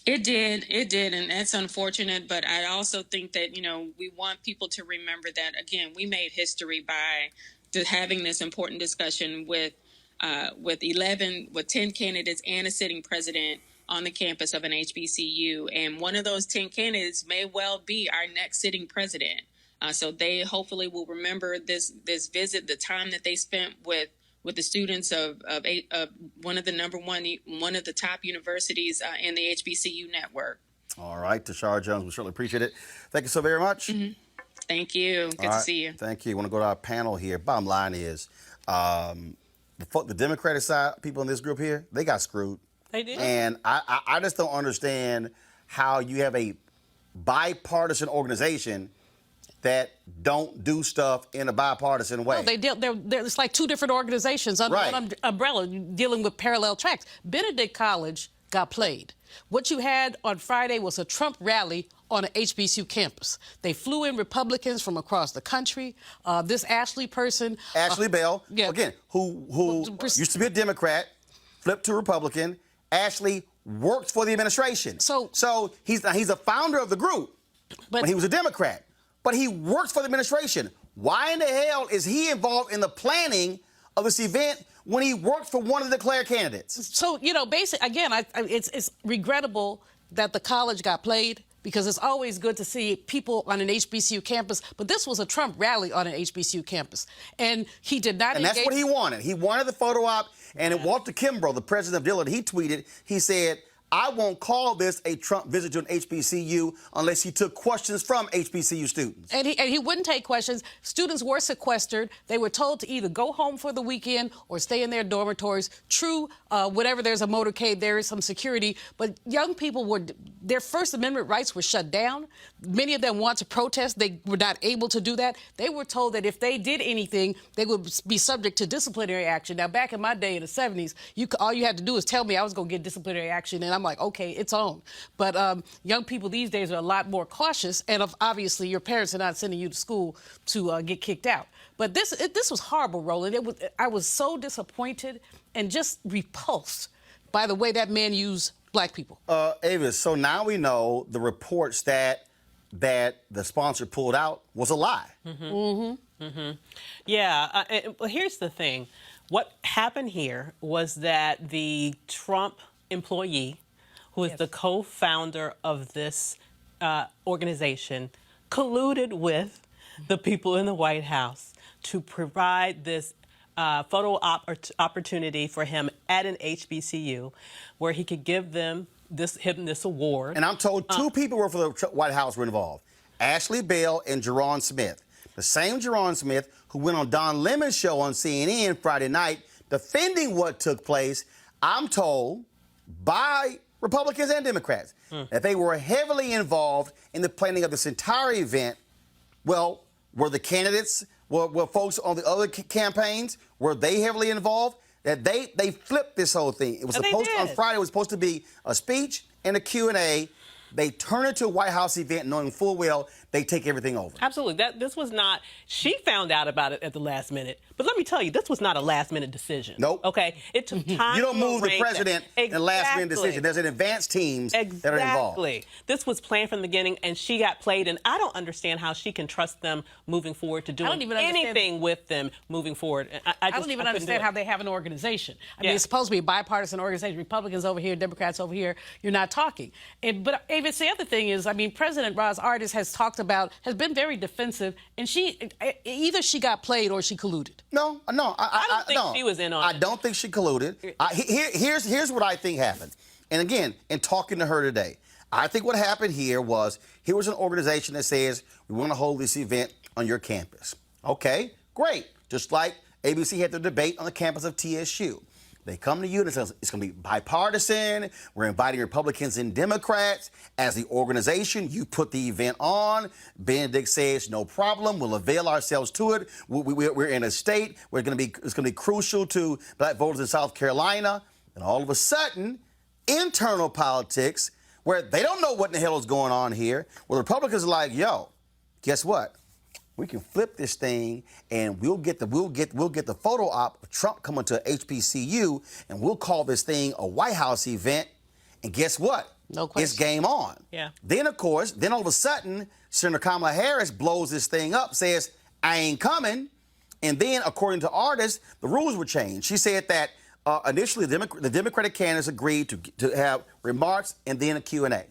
It did, and that's unfortunate, but I also think that, we want people to remember that, again, we made history by having this important discussion with 10 candidates and a sitting president on the campus of an HBCU. And one of those 10 candidates may well be our next sitting president. So they hopefully will remember this visit, the time that they spent with the students of one of the top universities in the HBCU network. All right, Tashara Jones, we certainly appreciate it. Thank you so very much. Thank you. Good to see you. Thank you. I want to go to our panel here. Bottom line is, the Democratic side, people in this group here, they got screwed. They did. And I just don't understand how you have a bipartisan organization that don't do stuff in a bipartisan way. No, it's like two different organizations under one umbrella dealing with parallel tracks. Benedict College got played. What you had on Friday was a Trump rally on an HBCU campus. They flew in Republicans from across the country. This Ashley person, Ashley Bell, yeah. again, who used to be a Democrat, flipped to Republican. Ashley worked for the administration. So he's a founder of the group, but he was a Democrat. But he works for the administration. Why in the hell is he involved in the planning of this event when he worked for one of the declared candidates? So, basically, again, it's regrettable that the college got played because it's always good to see people on an HBCU campus. But this was a Trump rally on an HBCU campus. And he did not And that's what he wanted. He wanted the photo op. And Walter Kimbrough, the president of Dillard, he tweeted, he said, I won't call this a Trump visit to an HBCU unless he took questions from HBCU students. And he wouldn't take questions. Students were sequestered. They were told to either go home for the weekend or stay in their dormitories. True, whatever, there's a motorcade, there is some security. But young people their First Amendment rights were shut down. Many of them want to protest. They were not able to do that. They were told that if they did anything, they would be subject to disciplinary action. Now, back in my day in the 70s, all you had to do was tell me I was going to get disciplinary action, and I'm like, okay, it's on. But young people these days are a lot more cautious, and obviously your parents are not sending you to school to get kicked out. But this was horrible, Roland. I was so disappointed and just repulsed by the way that man used black people. Avis, so now we know the reports that the sponsor pulled out was a lie. Yeah, well, here's the thing. What happened here was that the Trump employee, who is the co-founder of this organization, colluded with the people in the White House to provide this photo opportunity for him at an HBCU where he could give them this award. And I'm told two people were for the White House were involved. Ashley Bell and Jerron Smith. The same Jerron Smith who went on Don Lemon's show on CNN Friday night defending what took place, I'm told, by Republicans and Democrats, that they were heavily involved in the planning of this entire event. Well, were the candidates, were folks on the other campaigns, were they heavily involved? That they flipped this whole thing. It was supposed to, on Friday, it was supposed to be a speech and a Q&A. They turn it to a White House event knowing full well they take everything over. Absolutely. This was not, she found out about it at the last minute. But let me tell you, this was not a last minute decision. Nope. Okay? It took time. You don't move the president in a last minute decision. There's an advanced teams that are involved. Exactly. This was planned from the beginning, and she got played, and I don't understand how she can trust them moving forward to do anything with them moving forward. I don't even understand how they have an organization. I mean, it's supposed to be a bipartisan organization. Republicans over here, Democrats over here. You're not talking. But Avis, the other thing is, I mean, President Roz Artis has been very defensive, and either she got played or she colluded. No, I don't think she was in on it. I don't think she colluded. Here's what I think happened. And again, in talking to her today, I think what happened here was an organization that says, we want to hold this event on your campus. Okay, great. Just like ABC had the debate on the campus of TSU. They come to you and say, it's going to be bipartisan. We're inviting Republicans and Democrats. As the organization, you put the event on. Benedict says, no problem. We'll avail ourselves to it. We're in a state where it's going to be crucial to black voters in South Carolina. And all of a sudden, internal politics, where they don't know what in the hell is going on here, where the Republicans are like, yo, guess what? We can flip this thing, and we'll get the photo op of Trump coming to HBCU, and we'll call this thing a White House event. And guess what? No question. It's game on. Yeah. Then, of course, all of a sudden, Senator Kamala Harris blows this thing up, says, I ain't coming. And then, according to Artis, the rules were changed. She said that initially the Democratic candidates agreed to have remarks and then a Q&A.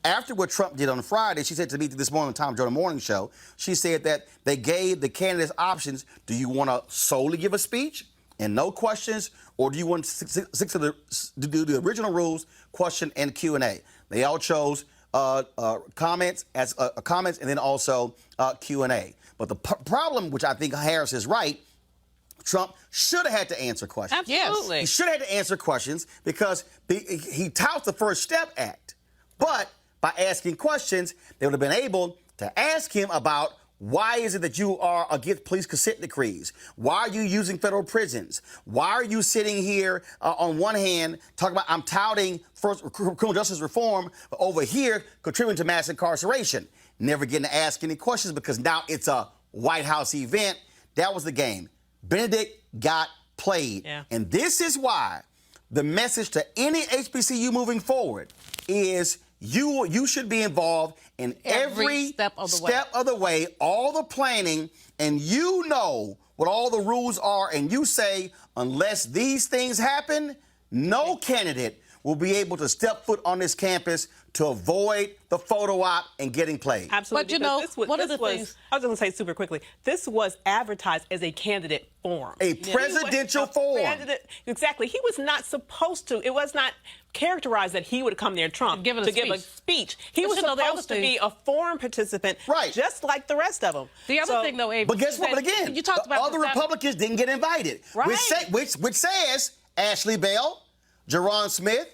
After what Trump did on Friday, she said to me this morning on the Tom Jordan Morning Show, she said that they gave the candidates options. Do you want to solely give a speech and no questions, or do you want to do the original rules, question and Q&A? They all chose comments, and then also Q&A. But the problem, which I think Harris is right, Trump should have had to answer questions. Absolutely. He should have had to answer questions because he touts the First Step Act. But by asking questions, they would have been able to ask him about why is it that you are against police consent decrees? Why are you using federal prisons? Why are you sitting here on one hand talking about I'm touting first criminal justice reform, but over here contributing to mass incarceration? Never getting to ask any questions because now it's a White House event. That was the game. Benedict got played. Yeah. And this is why the message to any HBCU moving forward is you should be involved in every step of the way, all the planning, and you know what all the rules are, and you say, unless these things happen, no candidate will be able to step foot on this campus to avoid the photo op and getting played. Absolutely. But you know, one of the things I was going to say super quickly, this was advertised as a candidate forum. A presidential forum. Exactly. He was not supposed to. It was not characterized that he would come there, Trump, give a speech. He was supposed to be a forum participant, right, just like the rest of them. The other thing, though, Abe, but guess what? But again, you talked about other Republicans didn't get invited, right? Which says Ashley Bell, Jerron Smith,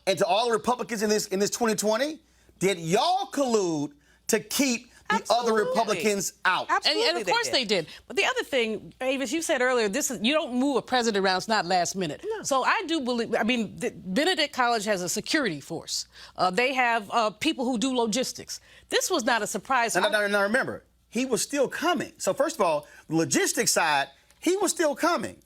and to all the Republicans in this 2020, did y'all collude to keep the other Republicans out? Absolutely, and of course they did. But the other thing, Avis, you said earlier, you don't move a president around. It's not last minute. No. So I do believe. I mean, Benedict College has a security force. They have people who do logistics. This was not a surprise. Now remember, he was still coming. So first of all, the logistics side, he was still coming.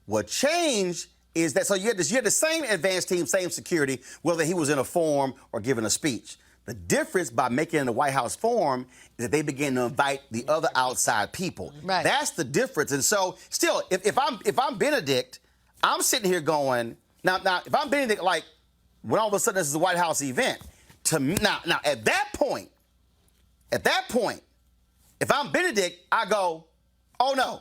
What changed is that you had the same advanced team, same security, whether he was in a forum or giving a speech. The difference by making it in the White House forum is that they began to invite the other outside people. Right. That's the difference. And so, still, if I'm Benedict, I'm sitting here going, now if I'm Benedict, like when all of a sudden this is a White House event, to me, now at that point, if I'm Benedict, I go, oh no.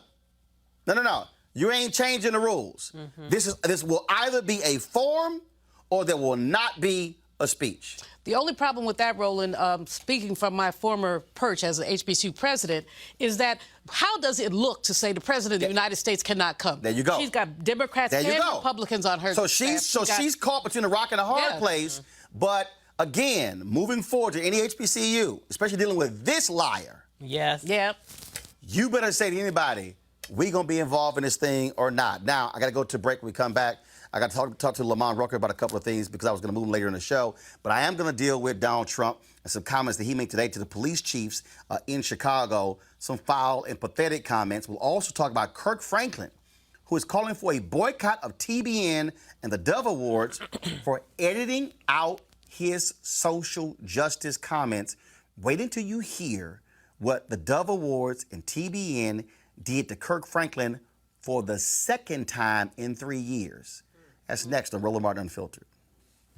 You ain't changing the rules. Mm-hmm. This will either be a forum or there will not be a speech. The only problem with that, Roland, speaking from my former perch as an HBCU president, is that how does it look to say the president of the United States cannot come? There you go. She's got Democrats and Republicans on her. So she's caught between a rock and a hard place. Mm-hmm. But again, moving forward to any HBCU, especially dealing with this liar. Yes. Yep. You better say to anybody, we going to be involved in this thing or not. Now, I got to go to a break when we come back. I got to talk to Lamont Rucker about a couple of things because I was going to move him later in the show. But I am going to deal with Donald Trump and some comments that he made today to the police chiefs in Chicago, some foul and pathetic comments. We'll also talk about Kirk Franklin, who is calling for a boycott of TBN and the Dove Awards for editing out his social justice comments. Wait until you hear what the Dove Awards and TBN did to Kirk Franklin for the second time in 3 years. That's next on Roland Martin Unfiltered.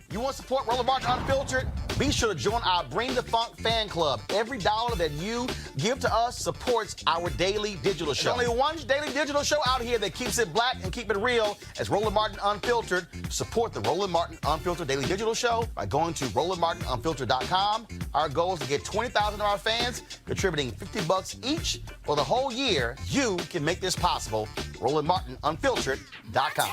You want to support Roland Martin Unfiltered? Be sure to join our Bring the Funk fan club. Every dollar that you give to us supports our daily digital show. There's only one daily digital show out here that keeps it black and keep it real as Roland Martin Unfiltered. Support the Roland Martin Unfiltered daily digital show by going to RolandMartinUnfiltered.com. Our goal is to get 20,000 of our fans contributing $50 each for the whole year. You can make this possible. RolandMartinUnfiltered.com.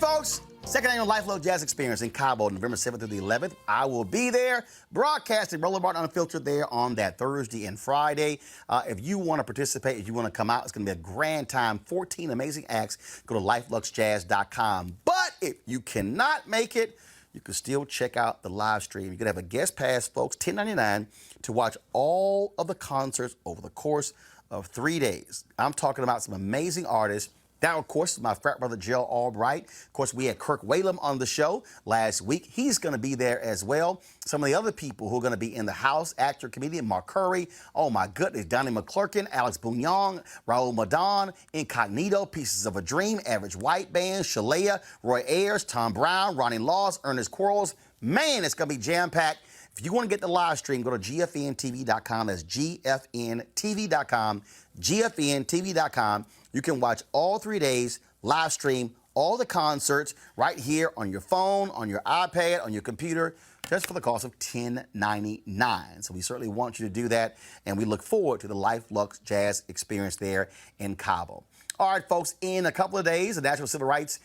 Folks, second annual Luxe Jazz Experience in Cabo, November 7th through the 11th. I will be there broadcasting Roland Martin Unfiltered there on that Thursday and Friday. If you want to participate, if you want to come out, it's going to be a grand time. 14 amazing acts. Go to lifeluxejazz.com. But if you cannot make it, you can still check out the live stream. You can have a guest pass, folks, $10.99 to watch all of the concerts over the course of 3 days. I'm talking about some amazing artists That, of course, is my frat brother, Joe Albright. Of course, we had Kirk Whalum on the show last week. He's going to be there as well. Some of the other people who are going to be in the house, actor, comedian Mark Curry. Oh, my goodness, Donnie McClurkin, Alex Bouillon, Raul Madon, Incognito, Pieces of a Dream, Average White Band, Shalea, Roy Ayers, Tom Brown, Ronnie Laws, Ernest Quarles. Man, it's going to be jam-packed. If you want to get the live stream, go to gfntv.com. That's gfntv.com, gfntv.com. You can watch all 3 days, live stream, all the concerts right here on your phone, on your iPad, on your computer, just for the cost of $10.99. So we certainly want you to do that, and we look forward to the Luxe Jazz experience there in Cabo. All right, folks, in a couple of days, the National Civil Rights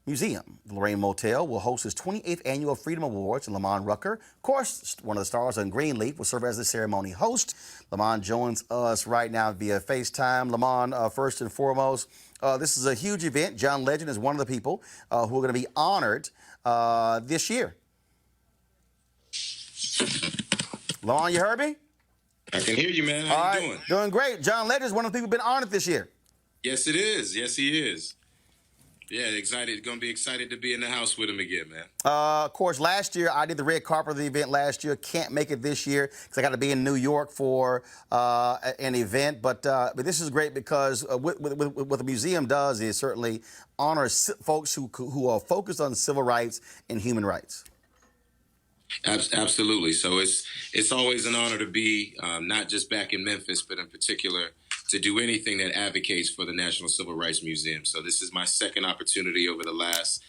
Museum, the Lorraine Hotel, will host its 28th Annual Freedom Awards, and Lamont Rucker, of course, one of the stars on Greenleaf, will serve as the ceremony host. Lamont joins us right now via FaceTime. Lamont, first and foremost, this is a huge event. John Legend is one of the people who are going to be honored this year. Lamont, you heard me? I can hear you, man. How you doing? Doing great. John Legend is one of the people who've been honored this year. Yes, it is. Yes, he is. Yeah, excited. Going to be excited to be in the house with him again, man. Of course, last year, I did the red carpet of the event last year. Can't make it this year because I got to be in New York for an event. But this is great because what the museum does is certainly honor folks who are focused on civil rights and human rights. Absolutely. So it's always an honor to be not just back in Memphis, but in particular to do anything that advocates for the National Civil Rights Museum. So this is my second opportunity over the last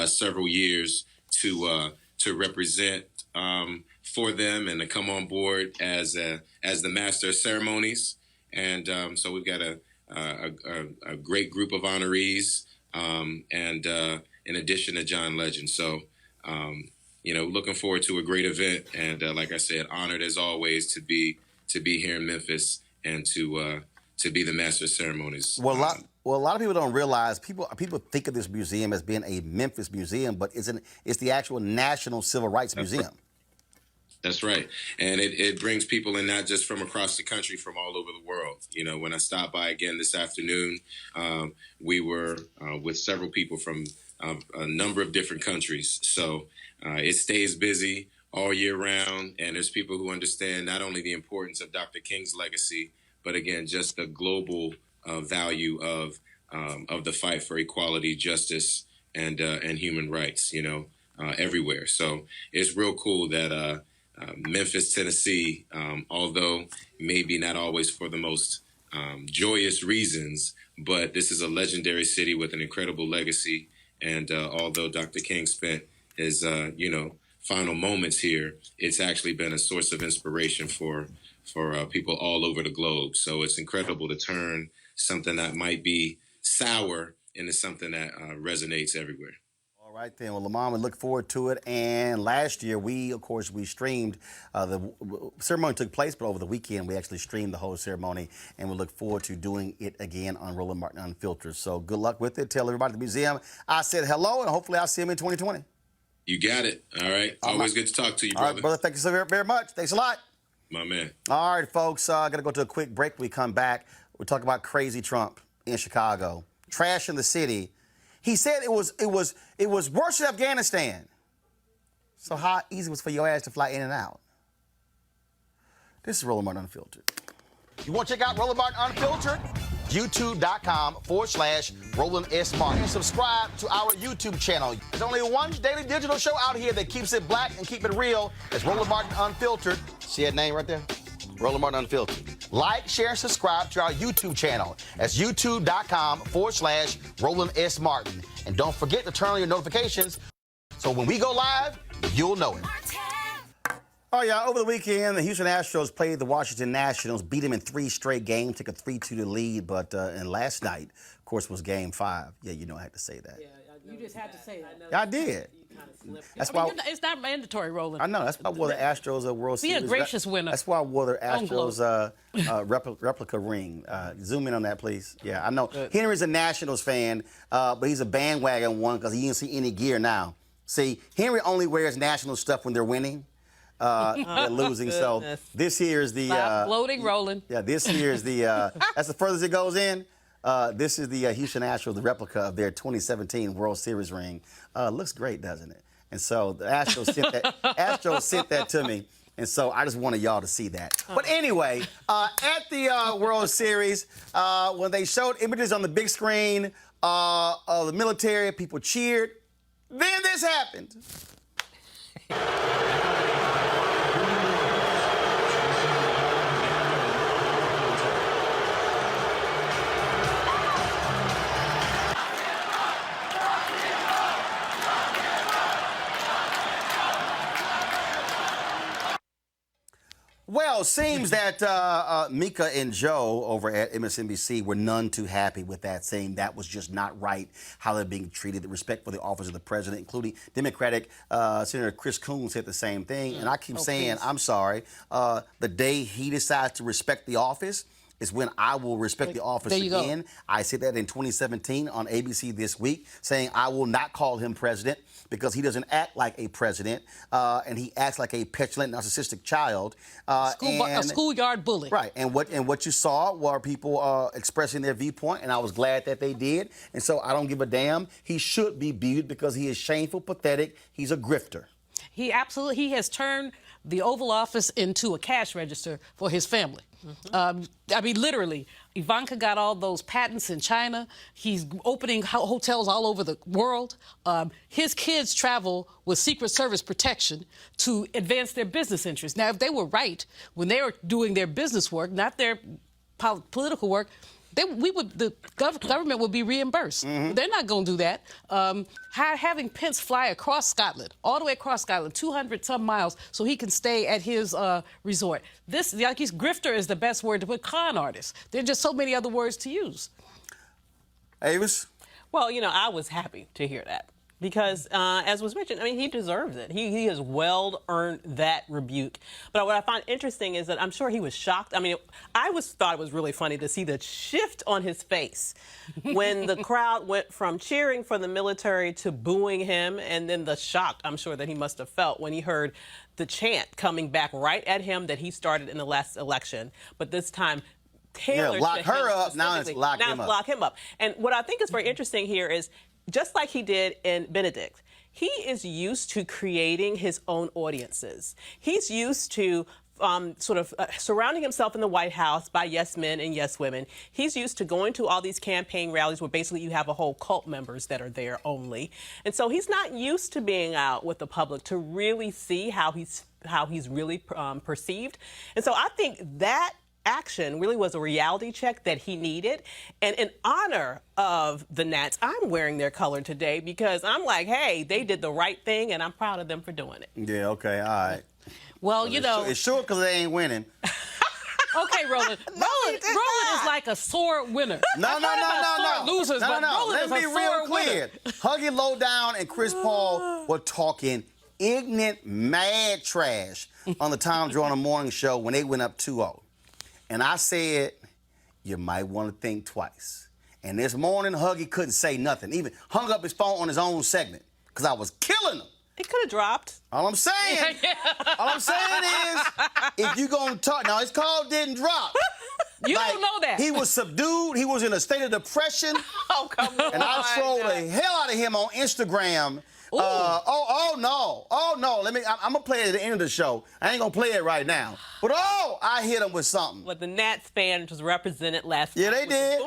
several years to represent for them and to come on board as the master of ceremonies. And so we've got a great group of honorees, and in addition to John Legend. So looking forward to a great event, and like I said, honored as always to be here in Memphis and to be the master of ceremonies. Well, a lot of people don't realize, people think of this museum as being a Memphis museum, but it's the actual National Civil Rights Museum. That's right. And it brings people in not just from across the country, from all over the world. You know, when I stopped by again this afternoon, we were with several people from a number of different countries. So it stays busy all year round. And there's people who understand not only the importance of Dr. King's legacy, but again, just the global value of the fight for equality, justice, and human rights, everywhere. So it's real cool that Memphis, Tennessee, although maybe not always for the most joyous reasons, but this is a legendary city with an incredible legacy. And although Dr. King spent his, final moments here, it's actually been a source of inspiration for people all over the globe. So it's incredible to turn something that might be sour into something that resonates everywhere. All right, then. Well, Lamont, we look forward to it. And last year, we streamed, the ceremony took place, but over the weekend, we actually streamed the whole ceremony, and we look forward to doing it again on Roland Martin Unfiltered. So good luck with it. Tell everybody at the museum I said hello, and hopefully I'll see them in 2020. You got it. All right. Always good to talk to you, brother. All right, brother. Thank you so very, very much. Thanks a lot. My man. All right, folks. Got to go to a quick break. When we come back, we'll talk about crazy Trump in Chicago, trash in the city. He said it was worse than Afghanistan. So how easy was for your ass to fly in and out? This is Roland Martin Unfiltered. You want to check out Roland Martin Unfiltered? YouTube.com/Roland S. Martin. And subscribe to our YouTube channel. There's only one daily digital show out here that keeps it black and keep it real. It's Roland Martin Unfiltered. See that name right there? Roland Martin Unfiltered. Like, share, and subscribe to our YouTube channel. That's YouTube.com/Roland S. Martin. And don't forget to turn on your notifications so when we go live, you'll know it. Oh, yeah, over the weekend, the Houston Astros played the Washington Nationals, beat them in 3 straight games, took a 3-2 lead, but and last night, of course, was Game 5. Yeah, I had to say that. Yeah, you just had to say that. I did. That's why it's not mandatory, Roland. I know. That's why I wore the Astros World Series. Be a gracious winner. That's why I wore the Astros replica ring. Zoom in on that, please. Yeah, I know. Henry's a Nationals fan, but he's a bandwagon one because he didn't see any gear now. See, Henry only wears National stuff when they're winning. They're losing. So this here is the Stop floating, Roland. Yeah, this here is the that's the furthest it goes in. This is the Houston Astros, the replica of their 2017 World Series ring. Looks great, doesn't it? And so the Astros sent that to me. And so I just wanted y'all to see that. But anyway, at the World Series, when they showed images on the big screen of the military, people cheered. Then this happened. Well, seems that Mika and Joe over at MSNBC were none too happy with that, saying that was just not right, how they're being treated, the respect for the office of the president, including Democratic Senator Chris Coons said the same thing. And I keep saying, I'm sorry, the day he decides to respect the office is when I will respect the office again. I said that in 2017 on ABC This Week, saying I will not call him president because he doesn't act like a president, and he acts like a petulant, narcissistic child. A schoolyard bully. Right, and what you saw were people expressing their viewpoint, and I was glad that they did. And so I don't give a damn. He should be viewed because he is shameful, pathetic. He's a grifter. He has turned the Oval Office into a cash register for his family. I mean, literally, Ivanka got all those patents in China. He's opening hotels all over the world. His kids travel with Secret Service protection to advance their business interests. Now, if they were right when they were doing their business work, not their political work, the government would be reimbursed. They're not going to do that. Having Pence fly across Scotland, all the way across Scotland, 200-some miles, so he can stay at his resort. Grifter is the best word to put. Con artist. There are just so many other words to use. Avis? Well, I was happy to hear that. Because, as was mentioned, I mean, he deserves it. He has well earned that rebuke. But what I find interesting is that I'm sure he was shocked. I mean, I thought it was really funny to see the shift on his face when the crowd went from cheering for the military to booing him, and then the shock, I'm sure, that he must have felt when he heard the chant coming back right at him that he started in the last election. But this time, Taylor lock her up. Now it's lock him up. And what I think is very interesting here is, just like he did in Benedict, he is used to creating his own audiences. He's used to surrounding himself in the White House by yes men and yes women. He's used to going to all these campaign rallies where basically you have a whole cult members that are there only. And so he's not used to being out with the public to really see how he's really perceived. And so I think that action really was a reality check that he needed. And in honor of the Nats, I'm wearing their color today because I'm like, hey, they did the right thing, and I'm proud of them for doing it. Yeah, okay, all right. Well, it's short because they ain't winning. Okay, Roland. Roland is like a sore winner. No. Losers, but Roland Let me is be a real sore clear. Huggy Lowdown and Chris Paul were talking ignorant, mad trash on the Tom Joyner Morning Show when they went up 2-0. And I said, you might want to think twice. And this morning, Huggy couldn't say nothing. Even hung up his phone on his own segment because I was killing him. It could have dropped. All I'm saying is, if you're going to talk, now his call didn't drop. You don't know that. He was subdued. He was in a state of depression. Oh, come on. And I trolled the hell out of him on Instagram. Oh no. I'm gonna play it at the end of the show. I ain't gonna play it right now. But I hit him with something. But the Nats fans was represented last night. Yeah, they did.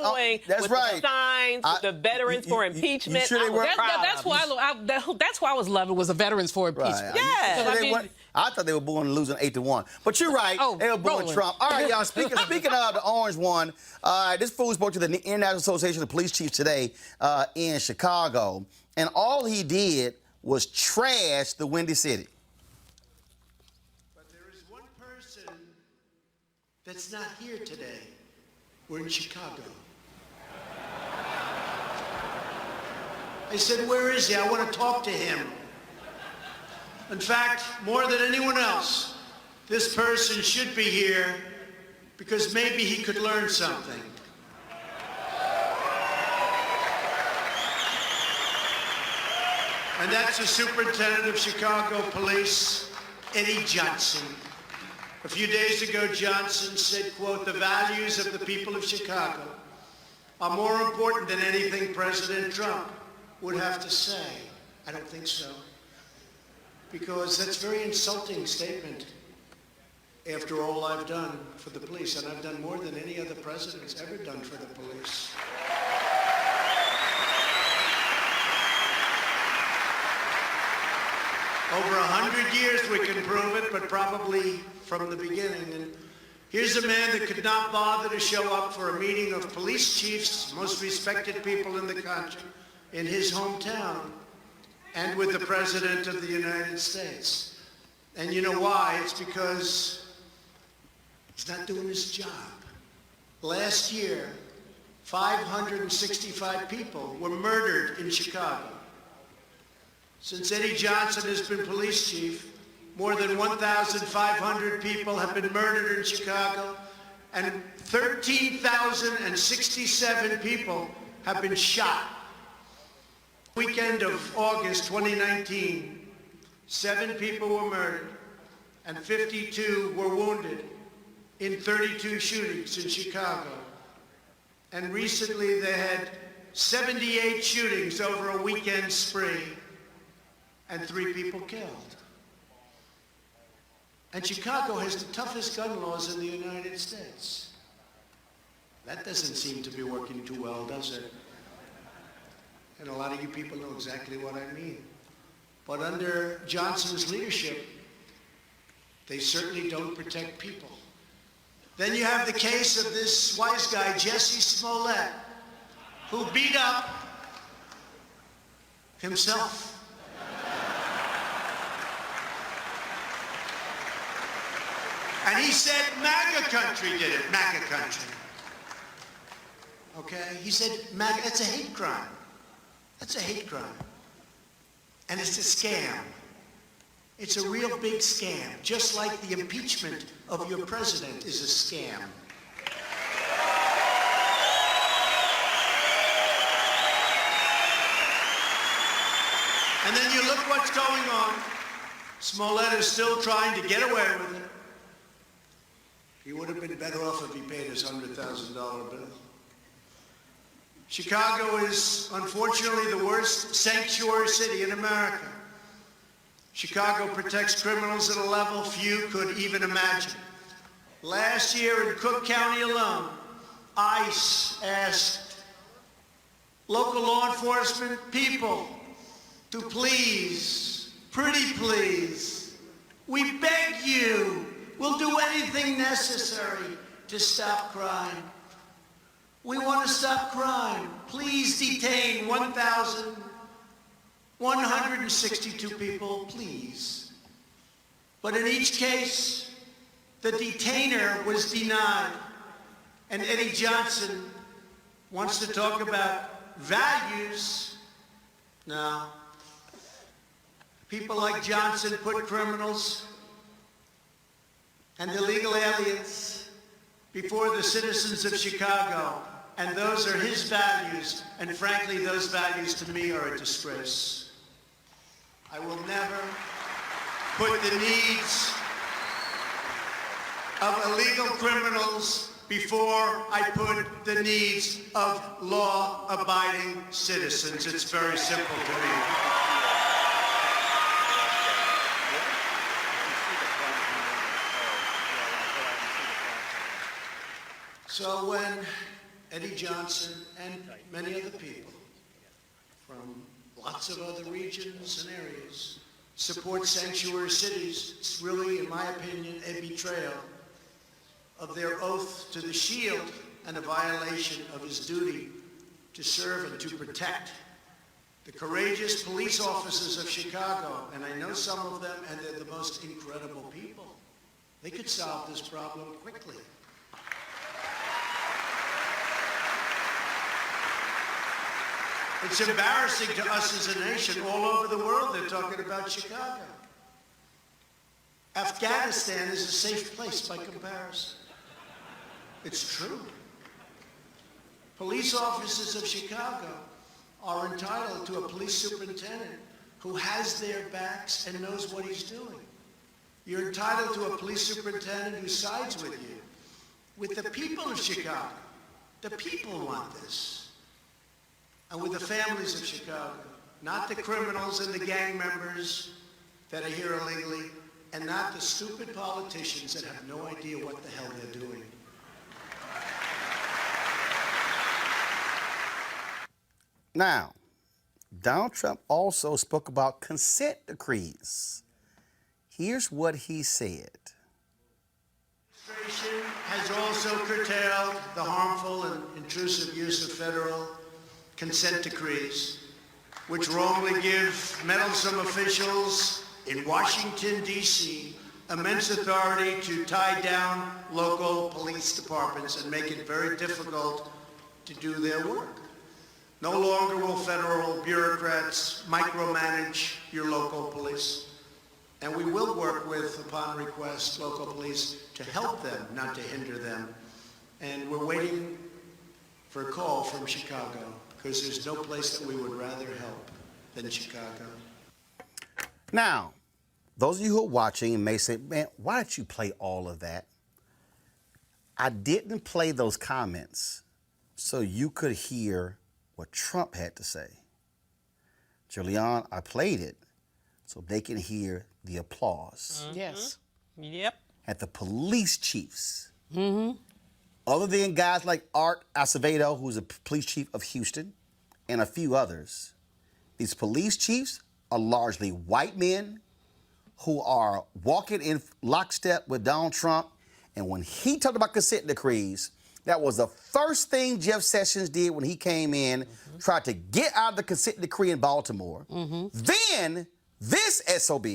That's with right. The signs, with the veterans for impeachment. You sure they were? That's why I was loving was the veterans for impeachment. Right. Yeah. I thought they were booing and losing 8-1. But you're right. They were booing Trump. All right, y'all. Speaking of the orange one, this fool spoke to the International Association of Police Chiefs today in Chicago. And all he did was trash the Windy City. But there is one person that's not here today. We're in Chicago. I said, where is he? I want to talk to him. In fact, more than anyone else, this person should be here because maybe he could learn something. And that's the Superintendent of Chicago Police, Eddie Johnson. A few days ago, Johnson said, quote, the values of the people of Chicago are more important than anything President Trump would have to say. I don't think so. Because that's a very insulting statement after all I've done for the police, and I've done more than any other president's ever done for the police. Over 100 years we can prove it, but probably from the beginning. And here's a man that could not bother to show up for a meeting of police chiefs, most respected people in the country, in his hometown, and with the President of the United States. And you know why? It's because he's not doing his job. Last year, 565 people were murdered in Chicago. Since Eddie Johnson has been police chief, more than 1,500 people have been murdered in Chicago, and 13,067 people have been shot. Weekend of August 2019, 7 people were murdered and 52 were wounded in 32 shootings in Chicago. And recently they had 78 shootings over a weekend spree and 3 people killed. And Chicago has the toughest gun laws in the United States. That doesn't seem to be working too well, does it? And a lot of you people know exactly what I mean. But under Johnson's leadership, they certainly don't protect people. Then you have the case of this wise guy, Jesse Smollett, who beat up himself. And he said MAGA country did it, MAGA country. Okay? He said MAGA, that's a hate crime. That's a hate crime. And it's a scam. It's a real big scam, just like the impeachment of your president is a scam. And then you look what's going on. Smollett is still trying to get away with it. He would have been better off if he paid his $100,000 bill. Chicago is, unfortunately, the worst sanctuary city in America. Chicago protects criminals at a level few could even imagine. Last year in Cook County alone, ICE asked local law enforcement people to please, pretty please, we beg you, we'll do anything necessary to stop crime. We want to stop crime. Please detain 1,162 people, please. But in each case, the detainer was denied. And Eddie Johnson wants to talk about values. No. People like Johnson put criminals and illegal aliens before the citizens of Chicago. And those are his values, and frankly, those values to me are a disgrace. I will never put the needs of illegal criminals before I put the needs of law-abiding citizens. It's very simple to me. So when Eddie Johnson and many other people from lots of other regions and areas support sanctuary cities, it's really, in my opinion, a betrayal of their oath to the Shield and a violation of his duty to serve and to protect the courageous police officers of Chicago. And I know some of them, and they're the most incredible people. They could solve this problem quickly. It's embarrassing to us as a nation. All over the world, they're talking about Chicago. Afghanistan is a safe place by comparison. It's true. Police officers of Chicago are entitled to a police superintendent who has their backs and knows what he's doing. You're entitled to a police superintendent who sides with you, with the people of Chicago. The people want this. And with the families of Chicago, not the criminals and the gang members that are here illegally, and not the stupid politicians that have no idea what the hell they're doing. Now, Donald Trump also spoke about consent decrees. Here's what he said. Administration has also curtailed the harmful and intrusive use of federal consent decrees, which wrongly give meddlesome officials in Washington, D.C., immense authority to tie down local police departments and make it very difficult to do their work. No longer will federal bureaucrats micromanage your local police. And we will work with, upon request, local police to help them, not to hinder them. And we're waiting for a call from Chicago, because there's no place that we would rather help than Chicago. Now, those of you who are watching may say, man, why did you play all of that? I didn't play those comments so you could hear what Trump had to say. Julian, I played it so they can hear the applause. Yes. Yep. At the police chiefs. Other than guys like Art Acevedo, who's a police chief of Houston, and a few others, these police chiefs are largely white men who are walking in lockstep with Donald Trump. And when he talked about consent decrees, that was the first thing Jeff Sessions did when he came in, tried to get out of the consent decree in Baltimore. Then this SOB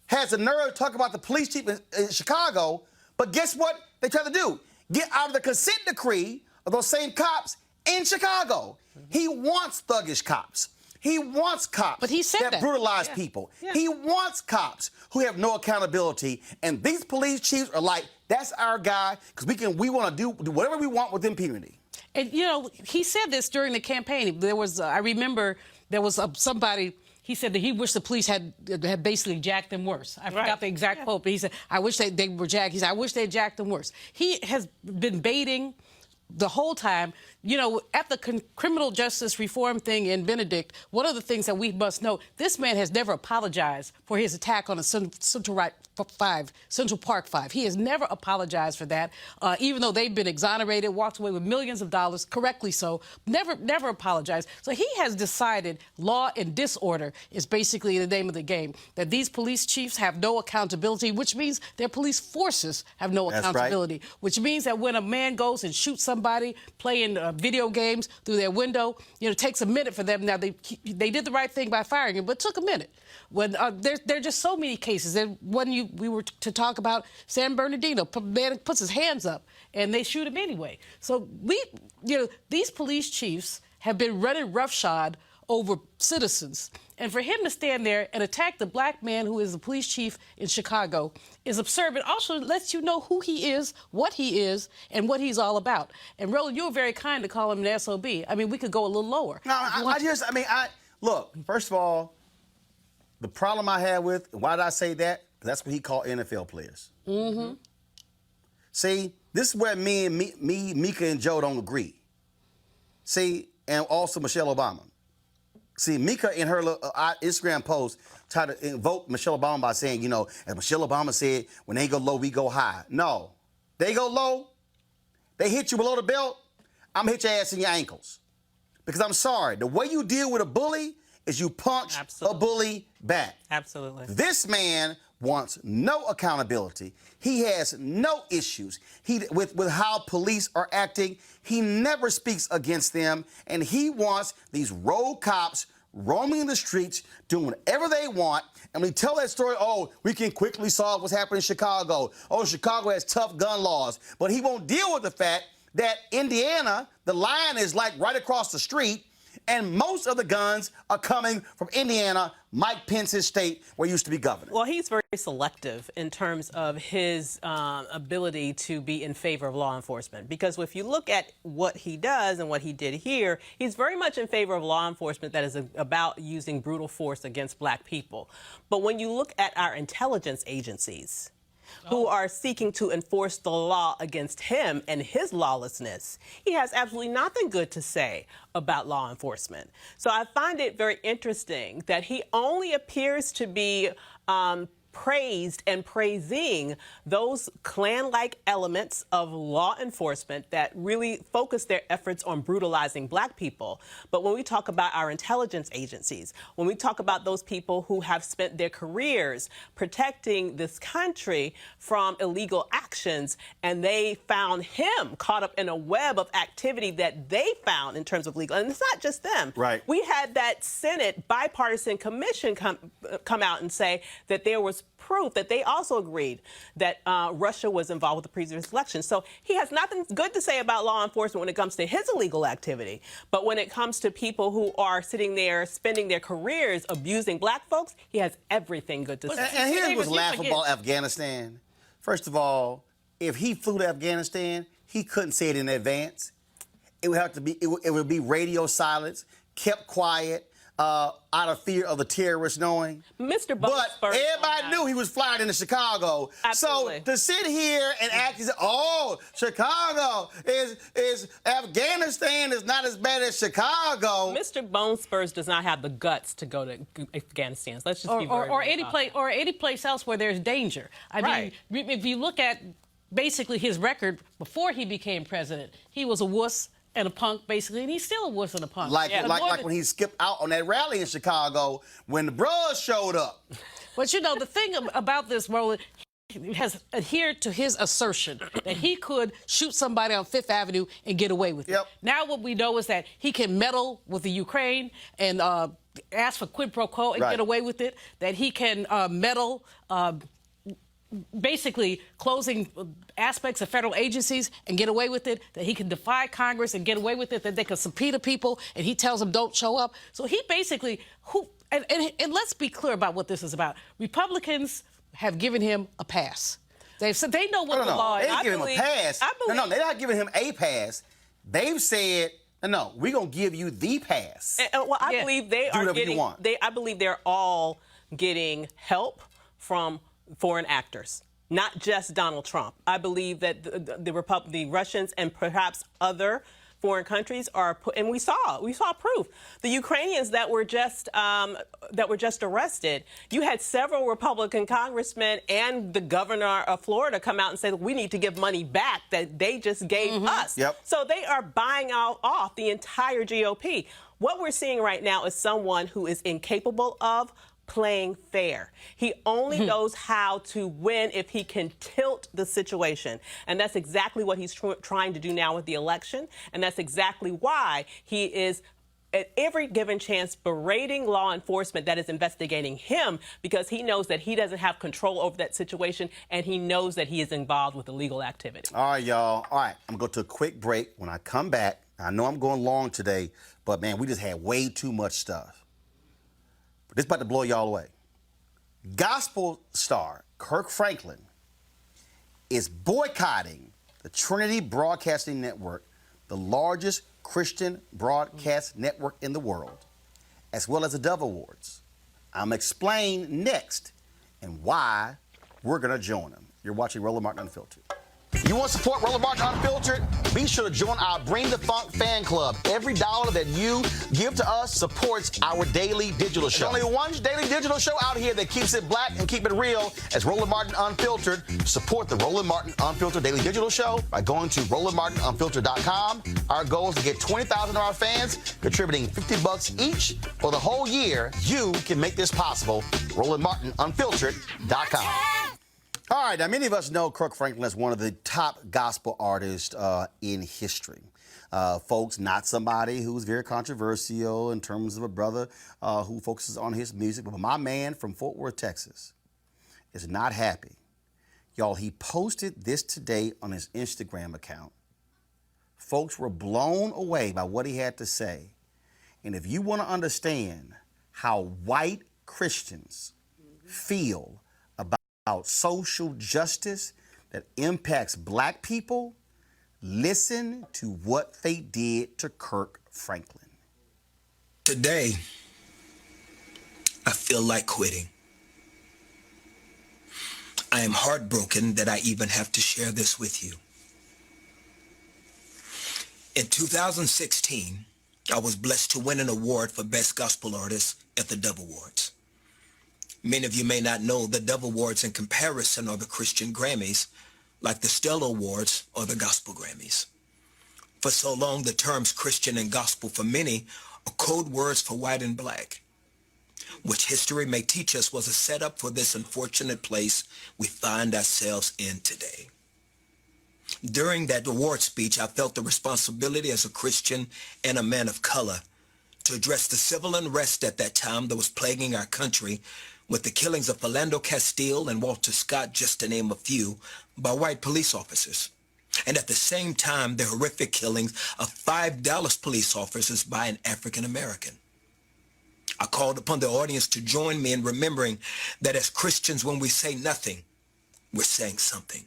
has the nerve to talk about the police chief in Chicago, but guess what they tried to do? Get out of the consent decree of those same cops in Chicago. He wants thuggish cops. He wants cops But he said that. brutalize people. He wants cops who have no accountability. And these police chiefs are like, that's our guy, because we want to do whatever we want with impunity. And, you know, he said this during the campaign. There was, I remember there was somebody, he said that he wished the police had basically jacked them worse. I forgot the exact quote, but he said, I wish they were jacked. He said, I wish they jacked them worse. He has been baiting the whole time. You know, at the criminal justice reform thing in Benedict, one of the things that we must know, this man has never apologized for his attack on a Central Park 5. He has never apologized for that, even though they've been exonerated, walked away with millions of dollars, correctly so, never apologized. So he has decided law and disorder is basically the name of the game, that these police chiefs have no accountability, which means their police forces have no accountability, which means that when a man goes and shoots somebody playing video games through their window, you know, it takes a minute for them. Now, they did the right thing by firing him, but it took a minute. When there are just so many cases. When we were to talk about San Bernardino, man puts his hands up and they shoot him anyway. So these police chiefs have been running roughshod over citizens. And for him to stand there and attack the black man who is the police chief in Chicago is absurd. It also lets you know who he is, and what he's all about. And Roland, you were very kind to call him an SOB. I mean, we could go a little lower. No, look, first of all, the problem I had with, why did I say that? That's what he called NFL players. See, this is where Mika and Joe don't agree. See, and also Michelle Obama. See, Mika in her Instagram post tried to invoke Michelle Obama by saying, you know, as Michelle Obama said, when they go low, we go high. No, they go low, they hit you below the belt, I'm gonna hit your ass in your ankles. Because I'm sorry, the way you deal with a bully is you punch a bully back. Absolutely. This man wants no accountability. He has no issues with how police are acting. He never speaks against them, and he wants these rogue cops roaming in the streets, doing whatever they want. And we tell that story, oh, we can quickly solve what's happening in Chicago. Oh, Chicago has tough gun laws. But he won't deal with the fact that Indiana, the line is like right across the street, and most of the guns are coming from Indiana, Mike Pence's state, where he used to be governor. Well, he's very selective in terms of his ability to be in favor of law enforcement. Because if you look at what he does and what he did here, he's very much in favor of law enforcement that is about using brutal force against black people. But when you look at our intelligence agencies, who are seeking to enforce the law against him and his lawlessness. He has absolutely nothing good to say about law enforcement. So I find it very interesting that he only appears to be praised and praising those Klan-like elements of law enforcement that really focus their efforts on brutalizing black people. But when we talk about our intelligence agencies, when we talk about those people who have spent their careers protecting this country from illegal actions, and they found him caught up in a web of activity that they found in terms of legal, and it's not just them. Right. We had that Senate bipartisan commission come out and say that there was proof that they also agreed that Russia was involved with the previous election. So he has nothing good to say about law enforcement when it comes to his illegal activity. But when it comes to people who are sitting there spending their careers abusing black folks, he has everything good to say. And here's what's laughable about Afghanistan. First of all, if he flew to Afghanistan, he couldn't say it in advance. It would have to be, it would be radio silence, kept quiet, out of fear of the terrorists knowing. Mr. But everybody knew he was flying into Chicago. Absolutely. So to sit here and act as, oh, Chicago is Afghanistan is not as bad as Chicago. Mr. Bone Spurs does not have the guts to go to Afghanistan. So let's just be very or any place else where there's danger. I mean, if you look at basically his record before he became president, he was a wuss and a punk, basically, and he's still a wuss and a punk. Like when he skipped out on that rally in Chicago when the bros showed up. But you know, the thing about this, Roland, he has adhered to his assertion that he could shoot somebody on Fifth Avenue and get away with it. Now what we know is that he can meddle with the Ukraine and ask for quid pro quo and get away with it, that he can meddle basically closing aspects of federal agencies and get away with it, that he can defy Congress and get away with it, that they can subpoena people and he tells them don't show up. So he basically, and let's be clear about what this is about. Republicans have given him a pass. They've said they know what the law is. They didn't give him a pass. No, they're not giving him a pass. They've said, no, we're going to give you the pass. Well, I believe they are getting, I believe they're all getting help from foreign actors, not just Donald Trump. I believe that the Russians and perhaps other foreign countries are, and we saw proof. The Ukrainians that were just arrested. You had several Republican congressmen and the governor of Florida come out and say, we need to give money back that they just gave us. So they are buying off the entire GOP. What we're seeing right now is someone who is incapable of playing fair. He only knows how to win if he can tilt the situation. And that's exactly what he's trying to do now with the election. And that's exactly why he is at every given chance berating law enforcement that is investigating him, because he knows that he doesn't have control over that situation and he knows that he is involved with illegal activity. All right, y'all. All right, I'm going to go to a quick break. When I come back, I know I'm going long today, but man, we just had way too much stuff. This is about to blow y'all away. Gospel star Kirk Franklin is boycotting the Trinity Broadcasting Network, the largest Christian broadcast network in the world, as well as the Dove Awards. I'm explain next and why we're going to join them. You're watching Roland Martin Unfiltered. You want to support Roland Martin Unfiltered? Be sure to join our Bring the Funk fan club. Every dollar that you give to us supports our daily digital show. There's only one daily digital show out here that keeps it black and keep it real as Roland Martin Unfiltered. Support the Roland Martin Unfiltered daily digital show by going to RolandMartinUnfiltered.com. Our goal is to get 20,000 of our fans contributing $50 each for the whole year. You can make this possible. RolandMartinUnfiltered.com. All right, now many of us know Kirk Franklin as one of the top gospel artists in history. Folks, not somebody who's very controversial in terms of a brother who focuses on his music, but my man from Fort Worth, Texas, is not happy. Y'all, he posted this today on his Instagram account. Folks were blown away by what he had to say. And if you want to understand how white Christians feel about social justice that impacts black people, listen to what they did to Kirk Franklin. Today, I feel like quitting. I am heartbroken that I even have to share this with you. In 2016, I was blessed to win an award for Best Gospel Artist at the Dove Awards. Many of you may not know the Dove Awards in comparison are the Christian Grammys, like the Stella Awards or the Gospel Grammys. For so long, the terms Christian and gospel for many are code words for white and black, which history may teach us was a setup for this unfortunate place we find ourselves in today. During that award speech, I felt the responsibility as a Christian and a man of color to address the civil unrest at that time that was plaguing our country with the killings of Philando Castile and Walter Scott, just to name a few, by white police officers. And at the same time, the horrific killings of 5 Dallas police officers by an African American. I called upon the audience to join me in remembering that as Christians, when we say nothing, we're saying something.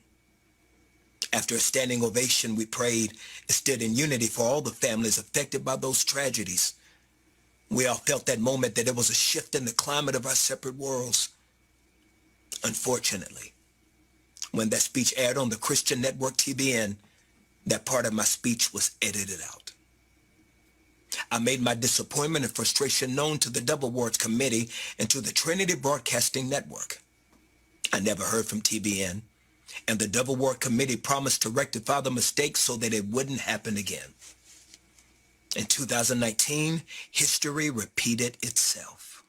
After a standing ovation, we prayed and stood in unity for all the families affected by those tragedies. We all felt that moment that there was a shift in the climate of our separate worlds. Unfortunately, when that speech aired on the Christian network TBN, that part of my speech was edited out. I made my disappointment and frustration known to the Dove Awards Committee and to the Trinity Broadcasting Network. I never heard from TBN, and the Dove Award Committee promised to rectify the mistake so that it wouldn't happen again. In 2019, history repeated itself.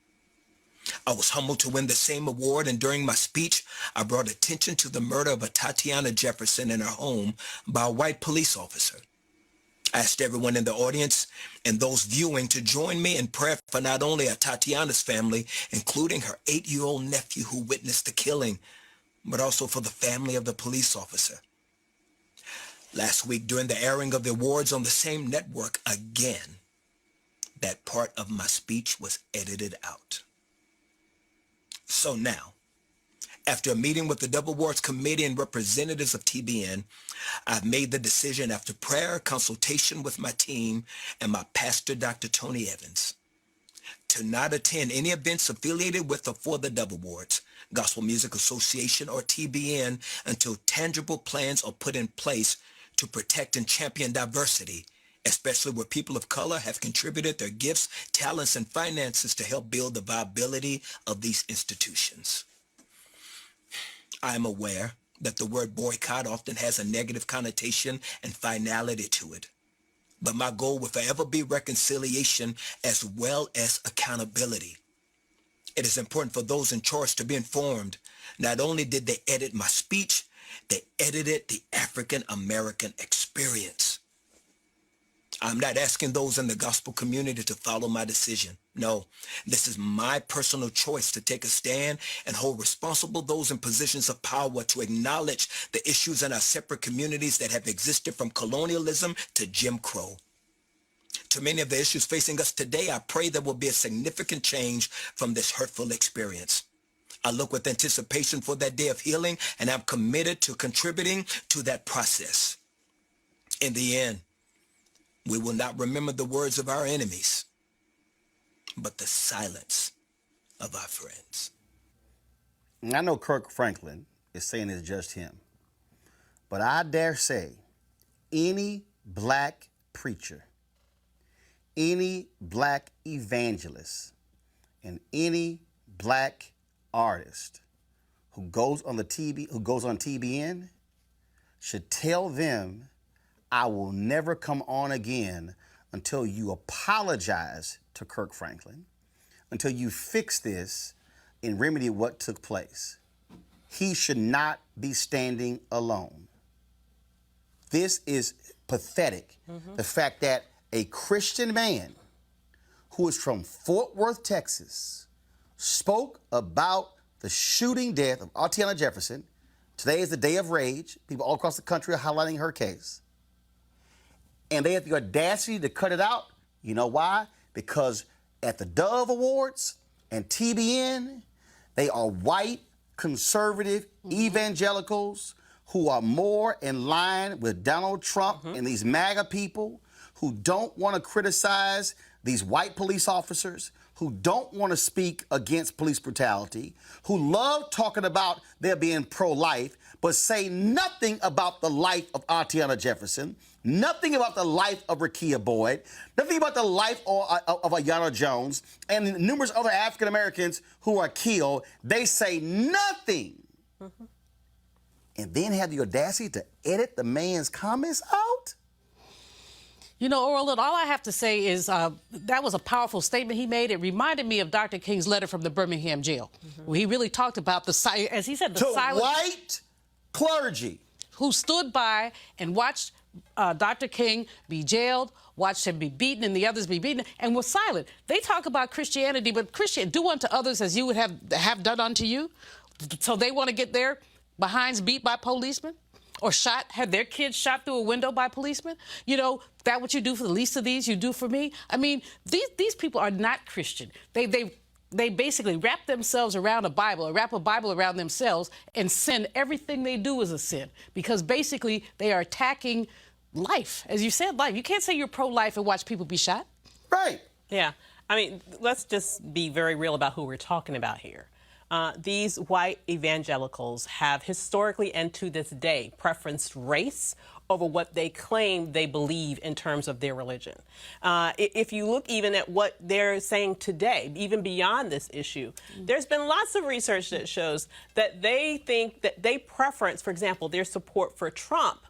I was humbled to win the same award, and during my speech, I brought attention to the murder of a Tatiana Jefferson in her home by a white police officer. I asked everyone in the audience and those viewing to join me in prayer for not only Tatiana's family, including her 8-year-old nephew who witnessed the killing, but also for the family of the police officer. Last week, during the airing of the awards on the same network again, that part of my speech was edited out. So now, after a meeting with the Dove Awards Committee and representatives of TBN, I've made the decision after prayer, consultation with my team, and my pastor, Dr. Tony Evans, to not attend any events affiliated with or for the Dove Awards, Gospel Music Association, or TBN until tangible plans are put in place to protect and champion diversity, especially where people of color have contributed their gifts, talents, and finances to help build the viability of these institutions. I am aware that the word boycott often has a negative connotation and finality to it, but my goal will forever be reconciliation as well as accountability. It is important for those in charge to be informed. Not only did they edit my speech, they edited the African American experience. I'm not asking those in the gospel community to follow my decision. No, this is my personal choice to take a stand and hold responsible those in positions of power to acknowledge the issues in our separate communities that have existed from colonialism to Jim Crow. To many of the issues facing us today, I pray there will be a significant change from this hurtful experience. I look with anticipation for that day of healing, and I'm committed to contributing to that process. In the end, we will not remember the words of our enemies, but the silence of our friends. And I know Kirk Franklin is saying it's just him, but I dare say any black preacher, any black evangelist, and any black artist who goes on TBN should tell them, I will never come on again until you apologize to Kirk Franklin, until you fix this and remedy what took place. He should not be standing alone. This is pathetic. The fact that a Christian man who is from Fort Worth, Texas, spoke about the shooting death of Tatiana Jefferson. Today is the day of rage. People all across the country are highlighting her case. And they have the audacity to cut it out. You know why? Because at the Dove Awards and TBN, they are white, conservative, evangelicals who are more in line with Donald Trump and these MAGA people who don't want to criticize these white police officers, who don't want to speak against police brutality, who love talking about their being pro-life, but say nothing about the life of Artiana Jefferson, nothing about the life of Rekia Boyd, nothing about the life of Aiyana Jones, and numerous other African Americans who are killed. They say nothing. Mm-hmm. And then have the audacity to edit the man's comments out? You know, Roland, all I have to say is that was a powerful statement he made. It reminded me of Dr. King's letter from the Birmingham jail, where he really talked about the, as he said, the silent white clergy who stood by and watched Dr. King be jailed, watched him be beaten and the others be beaten, and was silent. They talk about Christianity, but Christian, do unto others as you would have done unto you. So they want to get their behinds beat by policemen? Or shot, had their kids shot through a window by policemen? You know, that what you do for the least of these, you do for me? I mean, these people are not Christian. They basically wrap themselves around a Bible, or wrap a Bible around themselves, and sin. Everything they do is a sin. Because basically, they are attacking life. As you said, life. You can't say you're pro-life and watch people be shot. Right. Yeah. I mean, let's just be very real about who we're talking about here. These white evangelicals have historically and to this day preferenced race over what they claim they believe in terms of their religion. If you look even at what they're saying today, even beyond this issue, there's been lots of research that shows that they think that they preference, for example, their support for Trump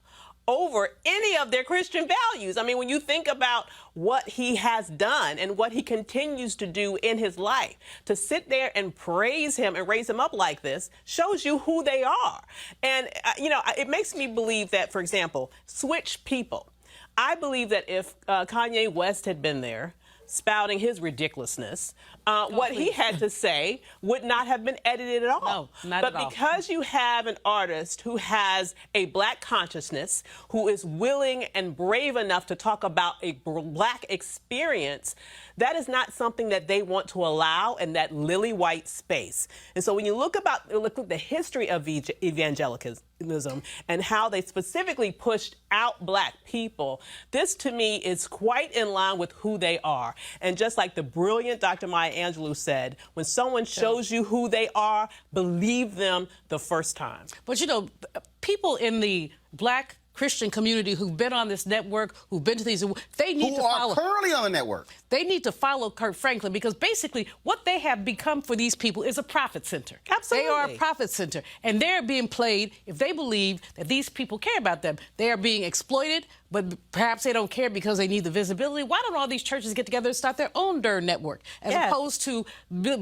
over any of their Christian values. I mean, when you think about what he has done and what he continues to do in his life, to sit there and praise him and raise him up like this shows you who they are. And, you know, it makes me believe that, for example, switch people. I believe that if Kanye West had been there, spouting his ridiculousness, what he had to say would not have been edited at all. No, not but at all. because you have an artist who has a black consciousness, who is willing and brave enough to talk about a black experience, that is not something that they want to allow in that lily white space. And so when you look at the history of evangelicalism and how they specifically pushed out black people, this to me is quite in line with who they are. And just like the brilliant Dr. Maya Angelou said, when someone shows you who they are, believe them the first time. But you know, people in the black Christian community who've been on this network, who've been to these, they need to follow. Who are currently on the network. They need to follow Kirk Franklin, because basically what they have become for these people is a profit center. Absolutely. They are a profit center. And they're being played, if they believe that these people care about them, they are being exploited, but perhaps they don't care because they need the visibility. Why don't all these churches get together and start their own darn network, as opposed to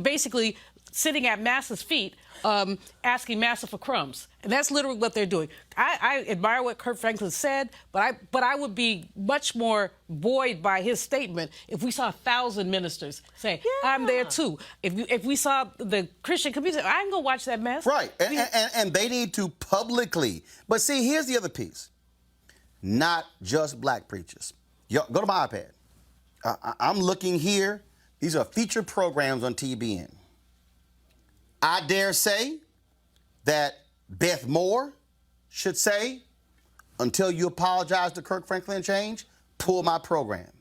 basically sitting at Massa's feet, asking Massa for crumbs? And that's literally what they're doing. I admire what Kirk Franklin said, but I would be much more buoyed by his statement if we saw 1,000 ministers say, I'm there too. If we saw the Christian community say, I can go watch that mess. Right, and they need to publicly. But see, here's the other piece. Not just black preachers. Yo, go to my iPad. I'm looking here. These are featured programs on TBN. I dare say that Beth Moore should say, until you apologize to Kirk Franklin and change, pull my program.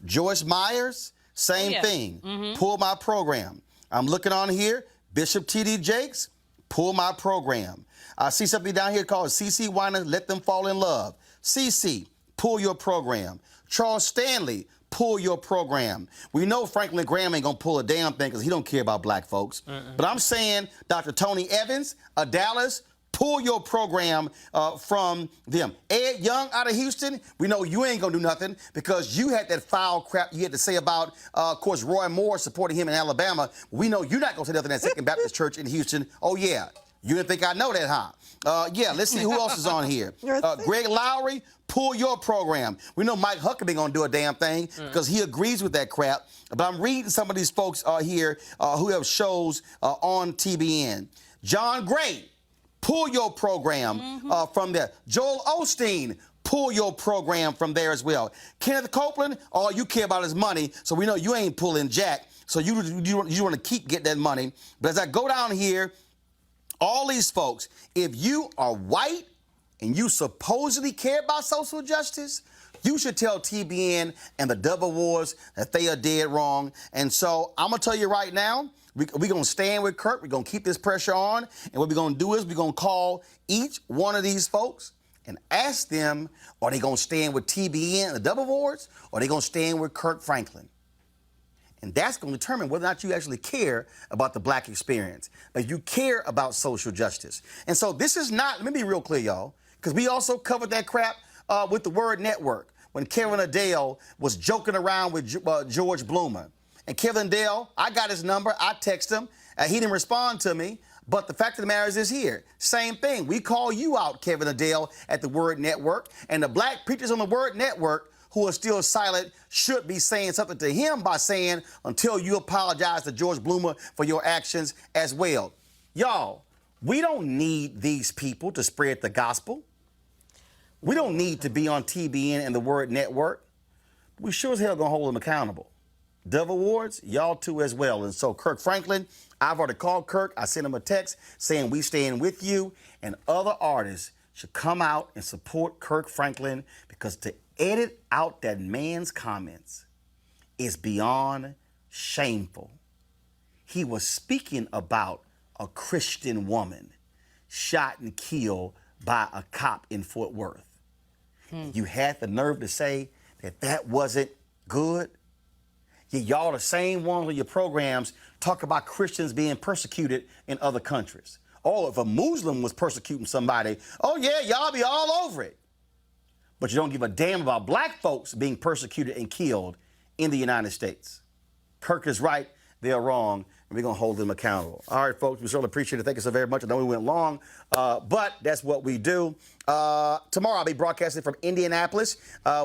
Joyce Myers, same thing. Pull my program. I'm looking on here, Bishop T.D. Jakes, pull my program. I see something down here called C.C. Weiner, Let Them Fall in Love. C.C., pull your program. Charles Stanley, pull your program. We know Franklin Graham ain't gonna pull a damn thing because he don't care about black folks. But I'm saying Dr. Tony Evans of Dallas, pull your program from them. Ed Young out of Houston, we know you ain't gonna do nothing because you had that foul crap you had to say about, of course, Roy Moore supporting him in Alabama. We know you're not gonna say nothing at Second Baptist Church in Houston. Oh yeah, you didn't think I know that, huh? Yeah, let's see who else is on here. Greg Lowry, pull your program. We know Mike Huckabee gonna do a damn thing because he agrees with that crap. But I'm reading some of these folks here who have shows on TBN. John Gray, pull your program from there. Joel Osteen, pull your program from there as well. Kenneth Copeland, all you care about is money, so we know you ain't pulling jack. So you want to keep getting that money. But as I go down here, all these folks, if you are white and you supposedly care about social justice, You should tell TBN and the Double Wars that they are dead wrong. And so I'm going to tell you right now, we're going to stand with Kirk. We're going to keep this pressure on. And what we're going to do is we're going to call each one of these folks and ask them, are they going to stand with TBN and the Double Wars, or are they going to stand with Kirk Franklin? And that's going to determine whether or not you actually care about the black experience, that you care about social justice. And so this is not, let me be real clear, y'all, because we also covered that crap with the Word Network when Kevin Adele was joking around with George Bloomer. And Kevin Adele, I got his number, I text him, he didn't respond to me. But the fact of the matter is here. Same thing. We call you out, Kevin Adele, at the Word Network. And the black preachers on the Word Network who are still silent should be saying something to him by saying, until you apologize to George Bloomer for your actions as well. Y'all, we don't need these people to spread the gospel. We don't need to be on TBN and the Word Network. We sure as hell gonna hold them accountable. Double Awards, y'all too as well. And so Kirk Franklin, I've already called Kirk. I sent him a text saying we stand with you, and other artists should come out and support Kirk Franklin, because to edit out that man's comments is beyond shameful. He was speaking about a Christian woman shot and killed by a cop in Fort Worth. You had the nerve to say that that wasn't good? Y'all the same ones on your programs talk about Christians being persecuted in other countries. Oh, if a Muslim was persecuting somebody, oh yeah, y'all be all over it. But you don't give a damn about black folks being persecuted and killed in the United States. Kirk is right, they're wrong, and we're going to hold them accountable. All right, folks, we certainly appreciate it. Thank you so very much. I know we went long, but that's what we do. Tomorrow I'll be broadcasting from Indianapolis,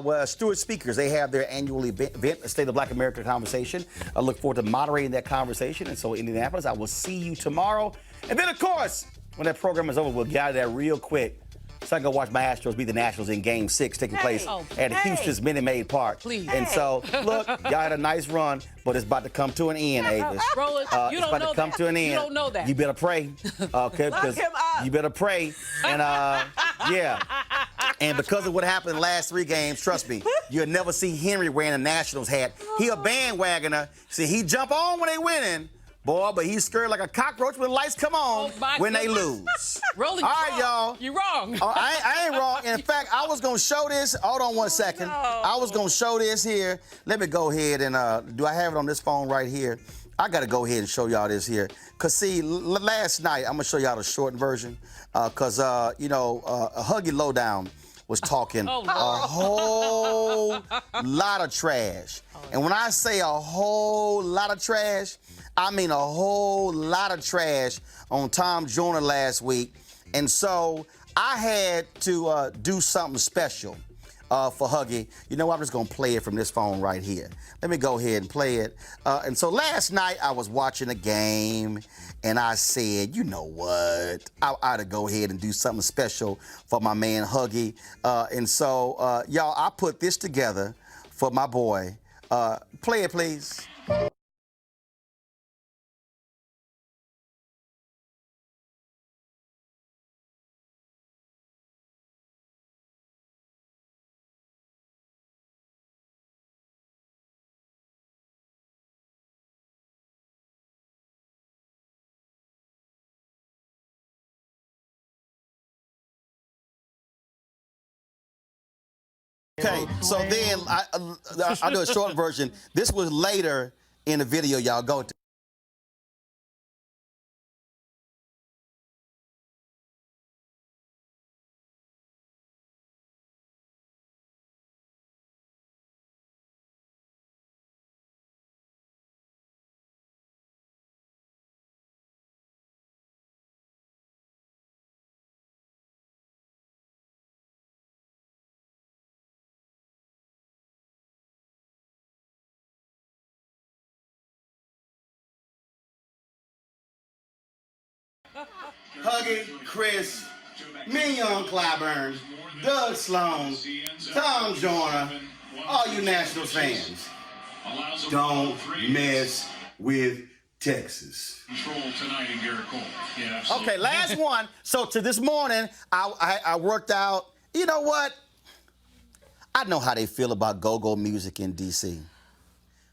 where Stewart Speakers, they have their annual event, State of Black America Conversation. I look forward to moderating that conversation. And so Indianapolis, I will see you tomorrow. And then, of course, when that program is over, we'll get out of there real quick, so I can go watch my Astros beat the Nationals in Game 6 taking place at Houston's Minute Maid Park. Please. And so, look, y'all had a nice run, but it's about to come to an end, Avis. Roland, you don't know that. It's about to come to an end. You don't know that. You better pray. Okay, because you better pray. And, yeah. And because of what happened in the last 3 games, trust me, you'll never see Henry wearing a Nationals hat. He a bandwagoner. See, he jump on when they winning. Boy, but he's scared like a cockroach when the lights come on when they lose. Roland, all right, y'all. You're wrong. I ain't wrong. In fact, I was going to show this. Hold on one second. No. I was going to show this here. Let me go ahead and, do I have it on this phone right here? I got to go ahead and show y'all this here. Because, see, last night, I'm going to show y'all the short version. Because, you know, Huggy Lowdown was talking a whole lot of trash. And when I say a whole lot of trash, I mean a whole lot of trash on Tom Joyner last week. And so I had to do something special for Huggy. You know what? I'm just going to play it from this phone right here. Let me go ahead and play it. And so last night I was watching a game, and I said, you know what? I ought to go ahead and do something special for my man Huggy. And so, y'all, I put this together for my boy. Play it, please. Okay, so then I'll do a short version. This was later in the video, y'all. Go to. Huggy, Chris, Mignon Clyburn, Doug Sloan, Tom Joyner, all you Nationals fans, don't mess with Texas. Okay, last one. So to this morning, I worked out. You know what? I know how they feel about go-go music in D.C.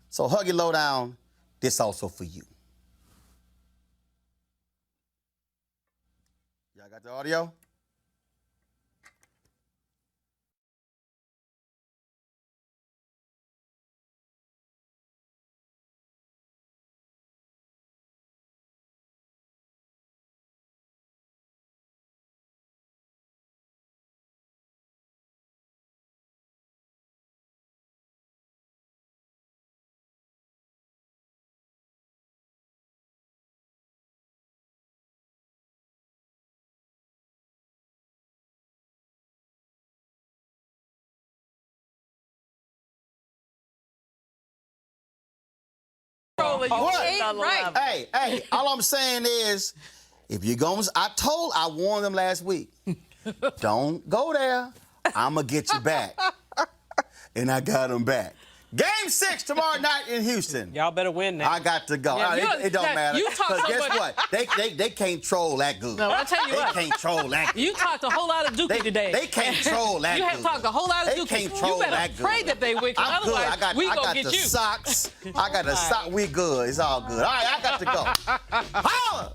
So Huggy Lowdown, this also for you. Y'all got the audio? Roland, you What? ain't on the level. Hey, all I'm saying is, if you're going, I warned them last week, don't go there. I'm going to get you back. And I got them back. Game 6 tomorrow night in Houston. Y'all better win now. I got to go. Yeah, It don't matter. you talk Because so guess much- what? They can't troll that good. No, I'll tell you what. They can't troll that good. You talked a whole lot of Dookie today. They can't troll that You good. have talked a whole lot of They Dookie. can't troll You better that good. pray that they win, 'cause I'm good. otherwise we I gonna got get the you. socks. I got the sock. We good. It's all good. All right, I got to go. Holla!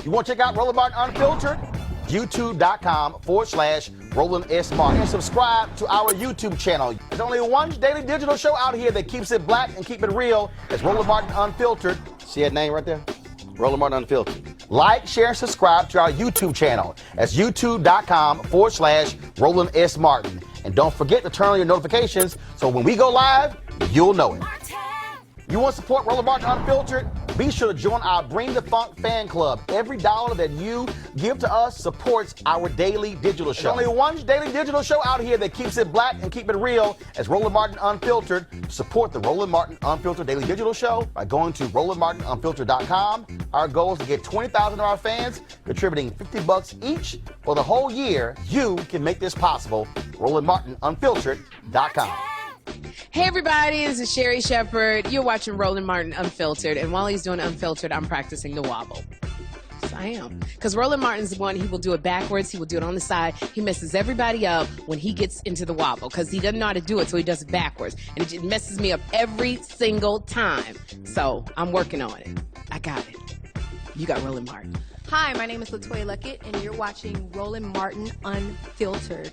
You want to check out Roland Martin Unfiltered? YouTube.com/Roland S. Martin. And subscribe to our YouTube channel. There's only one daily digital show out here that keeps it black and keep it real. It's Roland Martin Unfiltered. See that name right there? Roland Martin Unfiltered. Like, share, and subscribe to our YouTube channel. That's YouTube.com/Roland S. Martin. And don't forget to turn on your notifications so when we go live, you'll know it. You want to support Roland Martin Unfiltered? Be sure to join our Bring the Funk fan club. Every dollar that you give to us supports our daily digital show. There's only one daily digital show out here that keeps it black and keep it real. It's Roland Martin Unfiltered. Support the Roland Martin Unfiltered daily digital show by going to RolandMartinUnfiltered.com. Our goal is to get 20,000 of our fans contributing $50 each for the whole year. You can make this possible. RolandMartinUnfiltered.com. Hey everybody, this is Sherry Shepherd. You're watching Roland Martin Unfiltered, and while he's doing Unfiltered, I'm practicing the wobble. Yes, I am. Because Roland Martin's the one, he will do it backwards, he will do it on the side. He messes everybody up when he gets into the wobble, because he doesn't know how to do it, so he does it backwards. And it just messes me up every single time. So I'm working on it. I got it. You got Roland Martin. Hi, my name is LaToya Luckett, and you're watching Roland Martin Unfiltered.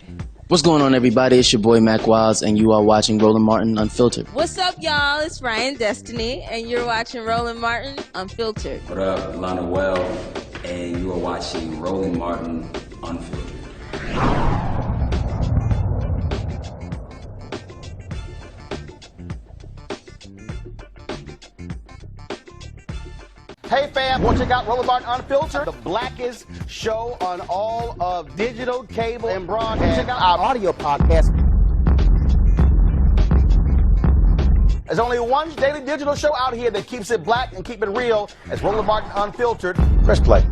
What's going on, everybody? It's your boy Mac Wiles, and you are watching Roland Martin Unfiltered. What's up, y'all? It's Ryan Destiny, and you're watching Roland Martin Unfiltered. What up, Lana Well, and you are watching Roland Martin Unfiltered. Hey fam, want to check out Roland Martin Unfiltered? The blackest show on all of digital, cable, and broadcast. Check out our audio podcast. There's only one daily digital show out here that keeps it black and keep it real. It's Roland Martin Unfiltered. Press play.